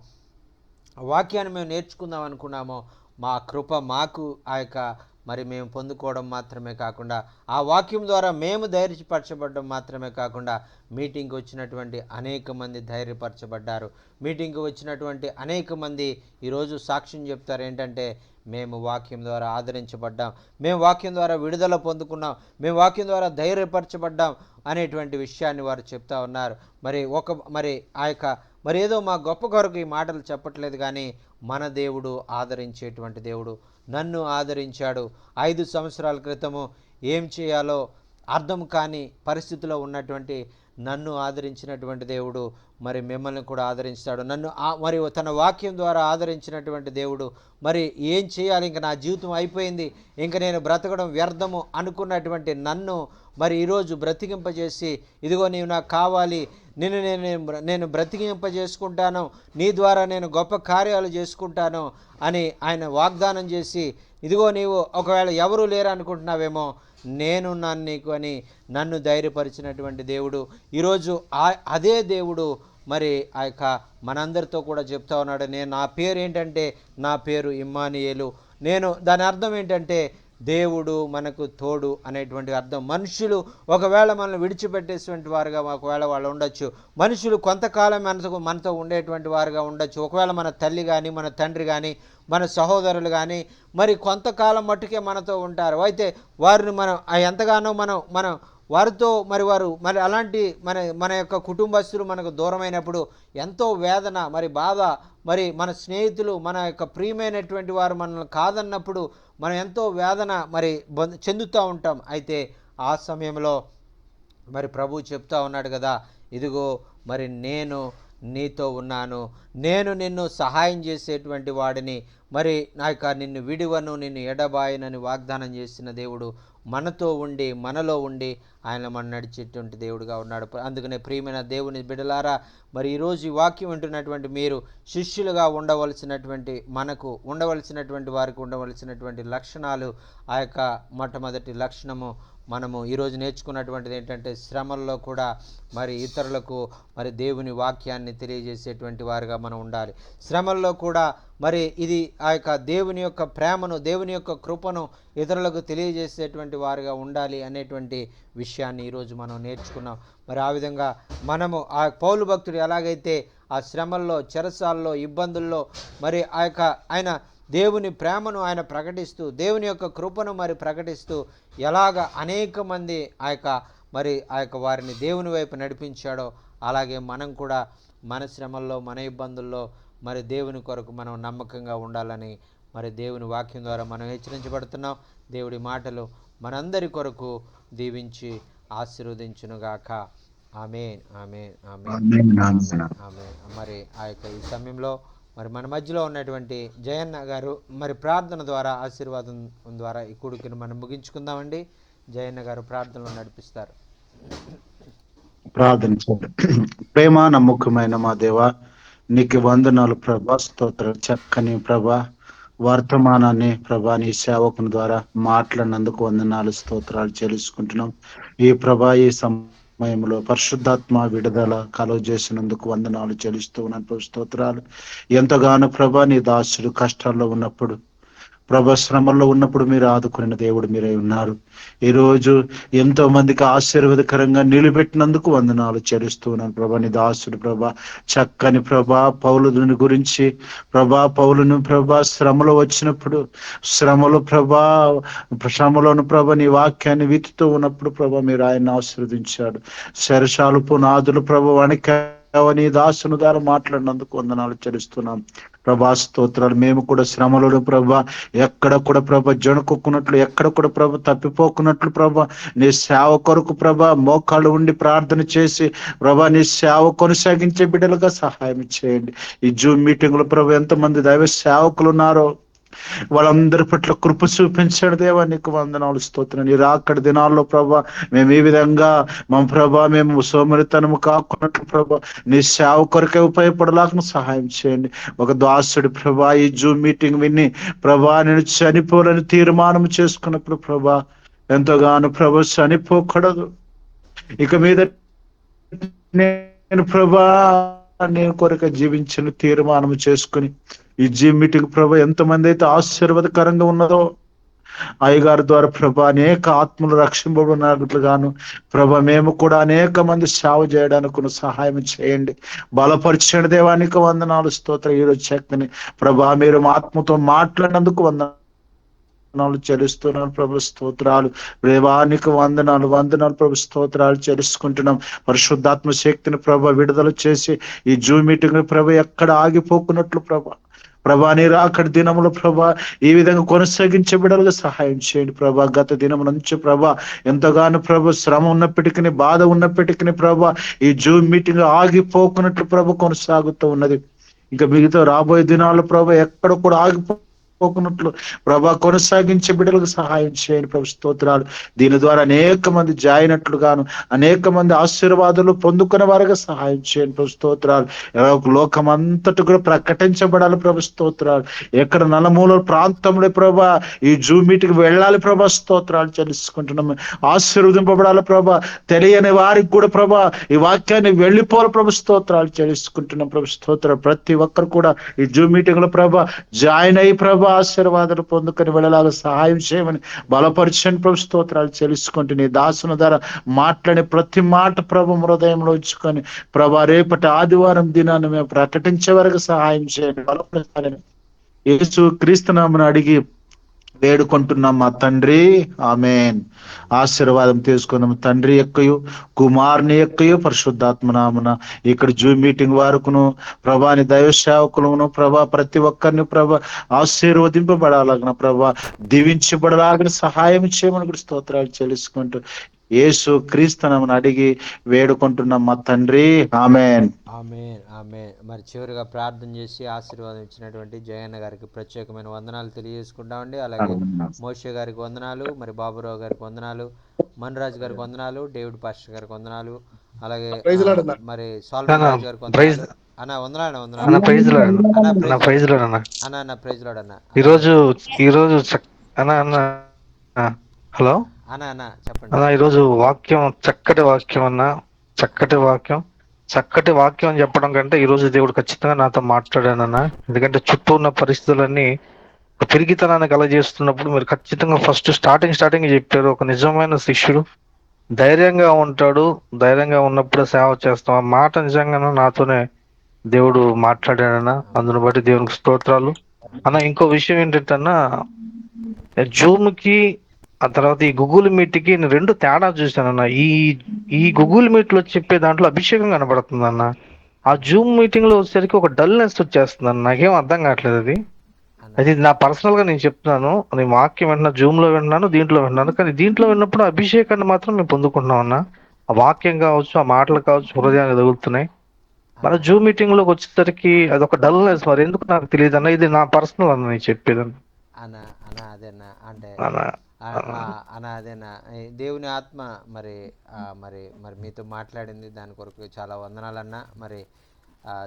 ఆ వాక్యాన్ని మేము నేర్చుకుందాం అనుకున్నామో, మా కృప మాకు మరి మేము పొందుకోవడం మాత్రమే కాకుండా, ఆ వాక్యం ద్వారా మేము ధైర్యపరచబడడం మాత్రమే కాకుండా, మీటింగ్కి వచ్చినటువంటి అనేక మంది ధైర్యపరచబడ్డారు. మీటింగ్కి వచ్చినటువంటి అనేక మంది ఈరోజు సాక్ష్యం చెప్తారు ఏంటంటే, మేము వాక్యం ద్వారా ఆదరించబడ్డాం, మేము వాక్యం ద్వారా విడుదల పొందుకున్నాం, మేము వాక్యం ద్వారా ధైర్యపరచబడ్డాం అనేటువంటి విషయాన్ని వారు చెప్తా ఉన్నారు. మరి మరి ఏదో మా గొప్ప కొరకు ఈ మాటలు చెప్పట్లేదు, కానీ మన దేవుడు ఆదరించేటువంటి దేవుడు. నన్ను ఆదరించాడు. 5 సంవత్సరాల క్రితము ఏం చేయాలో అర్థం కాని పరిస్థితిలో ఉన్నటువంటి నన్ను ఆదరించినటువంటి దేవుడు మరి మిమ్మల్ని కూడా ఆదరిస్తాడు. నన్ను మరి తన వాక్యం ద్వారా ఆదరించినటువంటి దేవుడు మరి ఏం చేయాలి, ఇంక నా జీవితం అయిపోయింది, ఇంక నేను బ్రతకడం వ్యర్థము అనుకున్నటువంటి నన్ను మరి ఈరోజు బ్రతికింపజేసి, ఇదిగో నీవు నాకు కావాలి, నేను బ్రతికింపజేసుకుంటాను, నీ ద్వారా నేను గొప్ప కార్యాలు చేసుకుంటాను అని ఆయన వాగ్దానం చేసి, ఇదిగో నీవు ఒకవేళ ఎవరూ లేరు అనుకుంటున్నావేమో, నేనున్నాను నీకు అని నన్ను ధైర్యపరిచినటువంటి దేవుడు ఈరోజు అదే దేవుడు మరి ఆ యొక్క మనందరితో కూడా చెప్తా ఉన్నాడు. నా పేరు ఏంటంటే, నా పేరు ఇమ్మానుయేలు. దాని అర్థం ఏంటంటే దేవుడు మనకు తోడు అనేటువంటి అర్థం. మనుషులు ఒకవేళ మనల్ని విడిచిపెట్టేటువంటి వారుగా ఒకవేళ వాళ్ళు ఉండొచ్చు, మనుషులు కొంతకాలం మనతో ఉండేటువంటి వారుగా ఉండొచ్చు. ఒకవేళ మన తల్లి కానీ, మన తండ్రి కానీ, మన సహోదరులు కానీ మరి కొంతకాలం మట్టుకే మనతో ఉంటారు. అయితే వారిని మనం ఎంతగానో మనం వారితో వారు అలాంటి మన యొక్క కుటుంబస్తులు మనకు దూరమైనప్పుడు ఎంతో వేదన, మరి బాధ, మరి మన స్నేహితులు, మన యొక్క ప్రియమైనటువంటి వారు మనల్ని కాదన్నప్పుడు మనం ఎంతో వేదన మరి చెందుతూ ఉంటాం. అయితే ఆ సమయంలో మరి ప్రభు చెప్తా ఉన్నాడు కదా, ఇదిగో మరి నేను నీతో ఉన్నాను, నేను నిన్ను సహాయం చేసేటువంటి వాడిని, మరి నిన్ను విడివను, నిన్ను ఎడబాయనని వాగ్దానం చేసిన దేవుడు మనతో ఉండి, మనలో ఉండి ఆయన మనం నడిచేటువంటి దేవుడుగా ఉన్నాడు. అందుకనే ప్రియమైన దేవుని బిడ్డలారా, మరి ఈరోజు ఈ వాక్యం వింటున్నటువంటి మీరు శిష్యులుగా ఉండవలసినటువంటి వారికి ఉండవలసినటువంటి లక్షణాలు, ఆ యొక్క మొట్టమొదటి లక్షణము మనము ఈరోజు నేర్చుకున్నటువంటిది ఏంటంటే, శ్రమల్లో కూడా మరి ఇతరులకు మరి దేవుని వాక్యాన్ని తెలియజేసేటువంటి వారుగా మనం ఉండాలి. శ్రమల్లో కూడా మరి ఇది ఆ యొక్క దేవుని యొక్క ప్రేమను, దేవుని యొక్క కృపను ఇతరులకు తెలియజేసేటువంటి వారుగా ఉండాలి అనేటువంటి విషయాన్ని ఈరోజు మనం నేర్చుకున్నాం. మరి ఆ విధంగా మనము ఆ పౌలు భక్తుడు ఎలాగైతే ఆ శ్రమల్లో, చెరసాల్లో, ఇబ్బందుల్లో మరి ఆయన దేవుని ప్రేమను ఆయన ప్రకటిస్తూ, దేవుని యొక్క కృపను మరి ప్రకటిస్తూ ఎలాగ అనేక మంది ఆ యొక్క వారిని దేవుని వైపు నడిపించాడో, అలాగే మనం కూడా మన శ్రమల్లో, మన ఇబ్బందుల్లో మరి దేవుని కొరకు మనం నమ్మకంగా ఉండాలని మరి దేవుని వాక్యం ద్వారా మనం హెచ్చరించబడుతున్నాం. దేవుడి మాటలు మనందరి కొరకు దీవించి ఆశీర్వదించునుగాక. ఆమేన్, ఆమేన్, ఆమేన్, ఆమేన్. మరి ఆ యొక్క ఈ సమయంలో మరి మన మధ్యలో ఉన్నటువంటి జయన్న గారు మరి ప్రార్థన ద్వారా, ఆశీర్వాదం ద్వారా ఈ కూడికను మనం ముగించుకుందామండి. జయన్న గారు ప్రార్థనలో నడిపిస్తారు. ప్రార్థించండి. ప్రేమ నమ్మకమైన మా దేవ, నీకు వందనాలు ప్రభా, స్తోత్రం. చక్కని ప్రభా వర్తమానాన్ని ప్రభా నీ సేవకుని ద్వారా మాట్లాడినందుకు వందనాలు, స్తోత్రాలు చెల్లించుకుంటున్నాం. ఈ ప్రభా ఈ సమయంలో పరిశుద్ధాత్మ విడుదల కలుగ చేసినందుకు వందనాలు చెల్లిస్తూ ఉన్నాను. స్తోత్రాలు. ఎంతగానో ప్రభా నీ దాసుడు కష్టాల్లో ఉన్నప్పుడు, ప్రభా శ్రమల్లో ఉన్నప్పుడు మీరు ఆదుకున్న దేవుడు మీరే ఉన్నారు. ఈరోజు ఎంతో మందికి ఆశీర్వాదకరంగా నిలబెట్టినందుకు వందనాలు చెల్లిస్తున్నాను ప్రభా. నీ దాసుడు ప్రభా, చక్కని ప్రభా పౌలుని గురించి పౌలును ప్రభా శ్రమలో వచ్చినప్పుడు, శ్రమలోను ప్రభా నీ వాక్యాన్ని విత్తుతూ ఉన్నప్పుడు ప్రభా మీరు ఆయన ఆశీర్వదించాడు. శరశాలు పునాదులు ప్రభా నీ దాసును ద్వారా మాట్లాడినందుకు వందనాలు చెల్లిస్తున్నాం ప్రభా. స్తోత్రాలు. మేము కూడా శ్రమలను ప్రభా ఎక్కడ కూడా ప్రభా జణుకున్నట్లు, ఎక్కడ కూడా ప్రభా తప్పిపోకున్నట్లు ప్రభా నీ సేవ కొరకు ప్రభా మోకాళ్ళు ఉండి ప్రార్థన చేసి ప్రభా నీ సేవ కొనసాగించే బిడ్డలుగా సహాయం చేయండి. ఈ జూమ్ మీటింగ్ లో ప్రభా ఎంతమంది దైవ సేవకులు ఉన్నారో వాళ్ళందరి పట్ల కృప చూపించాడు దేవా, నీకు వందనాలు, స్తోత్రం. నీ రాకడ దినాల్లో ప్రభా మేము ఈ విధంగా మేము సోమరితనము కాకున్నట్లు ప్రభా నీ సేవ కొరకే ఉపయోగపడలాగా సహాయం చేయండి. ఒక దాసుడు ప్రభా ఈ జూమ్ మీటింగ్ విని ప్రభా నేను చనిపోవాలని తీర్మానం చేసుకున్నప్పుడు ప్రభా ఎంతగానో ప్రభా చనిపోకూడదు, ఇక మీద నేను ప్రభా నేను కొరకు జీవించిన తీర్మానం చేసుకుని ఈ జూమ్ మీటింగ్ ప్రభా ఎంతమంది అయితే ఆశీర్వాదకరంగా ఉన్నదో అయ్యగారి ద్వారా ప్రభా అనేక ఆత్మలు రక్షింపబడినట్లుగాను ప్రభా మేము కూడా అనేక మంది సేవ చేయడానికి సహాయం చేయండి, బలపరిచండి దేవానికి వందనాలు, స్తోత్రం. ఈరోజు చక్కని ప్రభా మీరు ఆత్మతో మాట్లాడినందుకు వందనాలు చెల్లిస్తున్నాను ప్రభు, స్తోత్రాలు. దేవానికి వందనాలు వందనాలు ప్రభు, స్తోత్రాలు చెల్లించుకుంటున్నాం. పరిశుద్ధాత్మ శక్తిని ప్రభ విడుదల చేసి ఈ జూమ్ మీటింగ్ ప్రభ ఎక్కడ ఆగిపోకున్నట్లు ప్రభా నీ రాకడి దినములు ప్రభా ఈ విధంగా కొనసాగించే బిడ్డలుగా సహాయం చేయండి ప్రభా. గత దినం నుంచి ప్రభా ఎంతగానో ప్రభు శ్రమ ఉన్నప్పటికీ, బాధ ఉన్నప్పటికీ ప్రభా ఈ జూమ్ మీటింగ్ ఆగిపోకున్నట్లు ప్రభు కొనసాగుతూ ఉన్నది. ఇంకా మిగతా రాబోయే దినాల్లో ప్రభా ఎక్కడ కూడా ఆగిపోకున్నట్లు ప్రభా కొనసాగించే బిడ్డలకు సహాయం చేయండి ప్రభు, స్తోత్రాలు. దీని ద్వారా అనేక మంది జాయినట్లుగాను, అనేక మంది ఆశీర్వాదాలు పొందుకునే వారుగా సహాయం చేయండి ప్రభు, స్తోత్రాలు. లోకం అంతటి కూడా ప్రకటించబడాలి ప్రభు, స్తోత్రాలు. ఎక్కడ నలుమూల ప్రాంతంలో ప్రభా ఈ జూమ్ మీటింగ్ వెళ్ళాలి ప్రభా, స్తోత్రాలు చెల్లించుకుంటున్నాము. ఆశీర్వదింపబడాలి ప్రభా. తెలియని వారికి కూడా ప్రభా ఈ వాక్యాన్ని వెళ్ళిపోవాలి ప్రభు, స్తోత్రాలు చెల్లించుకుంటున్నాం ప్రభు, స్తోత్రాలు. ప్రతి ఒక్కరు కూడా ఈ జూమ్ మీటింగ్ లో ప్రభా జాయిన్ అయ్యి ప్రభా ఆశీర్వాదాలు పొందుకొని వెళ్ళలాగా సహాయం చేయమని బలపరచని ప్రభు, స్తోత్రాలు చెల్లించుకుంటూ నీ దాసుని ద్వారా మాట్లాడే ప్రతి మాట ప్రభు హృదయంలో ఉంచుకొని ప్రభా రేపటి ఆదివారం దినాన్ని మేము ప్రకటించే వరకు సహాయం చేయండి, బలపరచాలని యేసు క్రీస్తు నామమున అడిగి వేడుకుంటున్నాం మా తండ్రి, ఆమేన్. ఆశీర్వాదం తీసుకుందాం. తండ్రి యొక్కయు కుమారుని యొక్కయు పరిశుద్ధాత్మ నామమున ఇక్కడ జూమ్ మీటింగ్ వరకును ప్రభాని దైవ సేవకులను ప్రభా ప్రతి ఒక్కరిని ప్రభా ఆశీర్వదింపబడాలగిన ప్రభా దీవించబడలాగిన సహాయం చేయమని కూడా స్తోత్రాలు చెల్లించుకుంటూ యేసు క్రీస్తునామమున అడిగి వేడుకుంటున్నాం మా తండ్రి, ఆమేన్. ఆమేన్ ఆమేన్. మరి చివరిగా ప్రార్థన చేసి ఆశీర్వాదం ఇచ్చినటువంటి జయన్న గారికి ప్రత్యేకమైన వందనాలు తెలియజేసుకుంటామండి. అలాగే మోషే గారికి వందనాలు, మరి బాబురావు గారికి వందనాలు, మన్రాజు గారికి వందనాలు, డేవిడ్ పాస్టర్ గారికి వందనాలు, అలాగే మరి సాల్మన్ రాజు గారికి వందనాలు అన్న. వందనాలు వందనాలు ప్రైజ్ లార్డ్ అన్న. ప్రైజ్ లార్డ్ అన్న. ఈరోజు అన్న హలో అన్న చెప్పండి అన్న. ఈరోజు వాక్యం చక్కటి వాక్యం అన్న, చక్కటి వాక్యం అని చెప్పడం కంటే ఈరోజు దేవుడు ఖచ్చితంగా నాతో మాట్లాడానన్న. ఎందుకంటే చుట్టూ ఉన్న పరిస్థితులన్నీ పెరిగితనాన్ని కలగజేస్తున్నప్పుడు మీరు ఖచ్చితంగా ఫస్ట్ స్టార్టింగ్ చెప్పారు. ఒక నిజమైన శిష్యుడు ధైర్యంగా ఉంటాడు, ధైర్యంగా ఉన్నప్పుడు సేవ చేస్తాం. ఆ మాట నిజంగా నాతోనే దేవుడు మాట్లాడాడన్న. అందును బట్టి దేవునికి స్తోత్రాలు అన్న. ఇంకో విషయం ఏంటంటే అన్న, జూమ్ కి ఆ తర్వాత ఈ గూగుల్ మీట్ కి నేను రెండు తేడా చూశానన్న. ఈ గూగుల్ మీట్ లో చెప్పే దాంట్లో అభిషేకం కనబడుతుంది అన్న. ఆ జూమ్ మీటింగ్ లో వచ్చేసరికి ఒక డల్నెస్ వచ్చేస్తుంది అన్న. నాకేం అర్థం కావట్లేదు అది. అది నా పర్సనల్ గా నేను చెప్తున్నాను. నేను వాక్యం వింటున్నా, జూమ్ లో వింటున్నాను, దీంట్లో వింటున్నాను. కానీ దీంట్లో విన్నప్పుడు అభిషేకాన్ని మాత్రం మేము పొందుకుంటున్నాం అన్న. ఆ వాక్యం కావచ్చు, ఆ మాటలు కావచ్చు, హృదయాన్ని తగులుతున్నాయి. మన జూమ్ మీటింగ్ లోకి వచ్చేసరికి అదొక డల్నెస్, మరి ఎందుకు నాకు తెలియదు అన్న. ఇది నా పర్సనల్ అన్న, నేను చెప్పేది అదేనా అంటే అన్న. అదేనా దేవుని ఆత్మ మరి మరి మరి మీతో మాట్లాడింది, దాని కొరకు చాలా వందనాలన్నా. మరి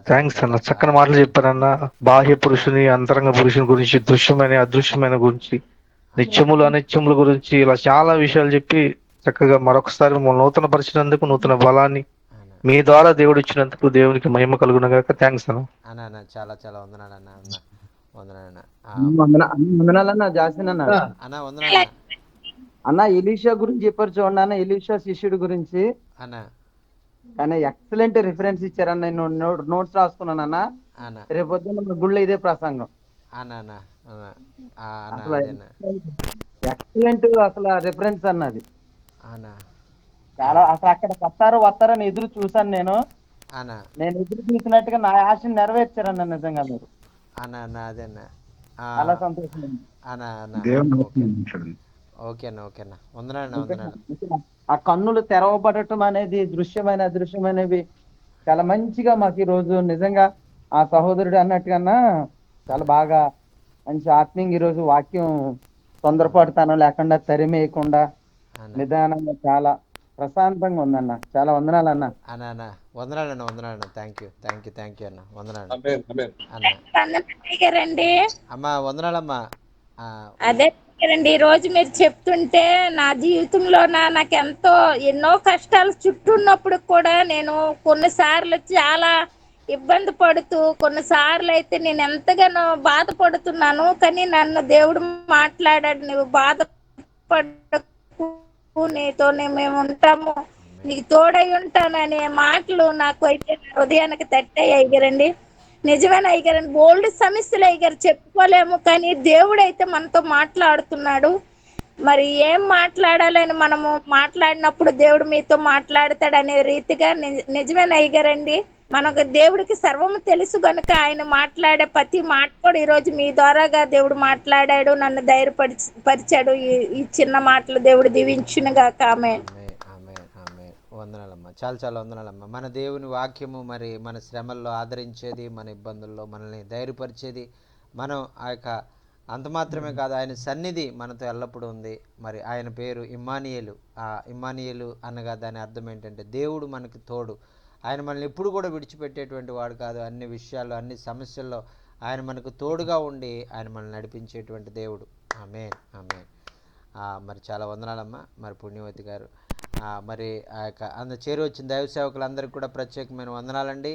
థ్యాంక్స్ అన్న, చక్కని మాటలు చెప్పారన్న. బాహ్య పురుషుని, అంతరంగ పురుషుని గురించి, దృశ్యమైన అదృశ్యమైన గురించి, నిత్యములు అనిత్యముల గురించి, ఇలా చాలా విషయాలు చెప్పి చక్కగా మరొకసారి నూతన పరిచినందుకు, నూతన బలాన్ని మీ ద్వారా దేవుడు ఇచ్చినందుకు దేవునికి మహిమ కలుగునగాక. థ్యాంక్స్ అన్న. చాలా చాలా వందనాలన్న. వందనాలన్నా. జాసిన్ అన్న వందనాలన్న. అన్న ఎలీషా గురించి చెప్పారు చూడండి అన్న, ఎలీషా శిష్యుడి గురించి అన్న. కానీ ఎక్సలెంట్ రిఫరెన్స్ ఇచ్చారన్న. నేను నోట్స్ రాసుకున్నాను అన్న. రేపు పొద్దున్న గుళ్ళో ఇదే ప్రసంగం ఎక్సలెంట్ అసలు రిఫరెన్స్ అన్నది. చాలా అసలు అక్కడ వస్తారని ఎదురు చూసాను నేను ఎదురు చూసినట్టుగా నా ఆశని నెరవేర్చారన్న నిజంగా మీరు. చాలా సంతోషం. ఆ కన్నులు తెరవబడటం అనేది దృశ్యమైన అదృశ్యమైనవి చాలా మంచిగా మాకు ఈ రోజు నిజంగా ఆ సహోదరుడు అన్నట్టుగా చాలా బాగా మంచి ఆత్మీయంగా ఈరోజు వాక్యం తొందరపడతాను లేకుండా తరిమేయకుండా నిదానంగా చాలా ప్రశాంతంగా ఉందన్న. చాలా వందనాలన్న. వందనాలన్న. థ్యాంక్ యూ అన్న. వందనాలు అమ్మా. వందనాలమ్మా. అదే రండి, ఈ రోజు మీరు చెప్తుంటే నా జీవితంలో నాకు ఎన్నో కష్టాలు చుట్టూ ఉన్నప్పుడు కూడా నేను కొన్నిసార్లు చాలా ఇబ్బంది పడుతూ, కొన్నిసార్లు అయితే నేను ఎంతగానో బాధపడుతున్నాను. కానీ నన్ను దేవుడు మాట్లాడాడు, నువ్వు బాధపడకు, నీతోనే మేము ఉంటాము, నీకు తోడై ఉంటాననే మాటలు నాకు అయితే హృదయానికి తట్టాయి. రండి నిజమైన అయ్యగారు బోల్డ్ సమస్యలు అయ్యగారు చెప్పుకోలేము, కానీ దేవుడైతే మనతో మాట్లాడుతున్నాడు. మరి ఏం మాట్లాడాలని మనము మాట్లాడినప్పుడు దేవుడు మీతో మాట్లాడతాడనే రీతిగా నిజమైన అయ్యగారండి. మనకు దేవుడికి సర్వము తెలుసు కనుక ఆయన మాట్లాడే ప్రతి మాట కూడా ఈరోజు మీ ద్వారాగా దేవుడు మాట్లాడాడు, నన్ను ధైర్యపరిచాడు. ఈ చిన్న మాటలు దేవుడు దీవించునుగా. ఆమె ఆమె ఆమె వందనాలమ్మ, చాలా చాలా వందనాలమ్మ. మన దేవుని వాక్యము మరి మన శ్రమల్లో ఆదరించేది, మన ఇబ్బందుల్లో మనల్ని ధైర్యపరిచేది. మనం ఆ యొక్క అంత మాత్రమే కాదు, ఆయన సన్నిధి మనతో ఎల్లప్పుడూ ఉంది. మరి ఆయన పేరు ఇమ్మానియేలు. ఆ ఇమ్మానియేలు అనగా దాని అర్థం ఏంటంటే దేవుడు మనకి తోడు. ఆయన మనల్ని ఎప్పుడు కూడా విడిచిపెట్టేటువంటి వాడు కాదు. అన్ని విషయాల్లో, అన్ని సమస్యల్లో ఆయన మనకు తోడుగా ఉండి ఆయన మనల్ని నడిపించేటువంటి దేవుడు. ఆమేన్ ఆమేన్. మరి చాలా వందనాలమ్మ. మరి పుణ్యవతి గారు మరి ఆ యొక్క చేరి వచ్చిన దైవ సేవకులందరికీ కూడా ప్రత్యేకమైన వందనాలండి.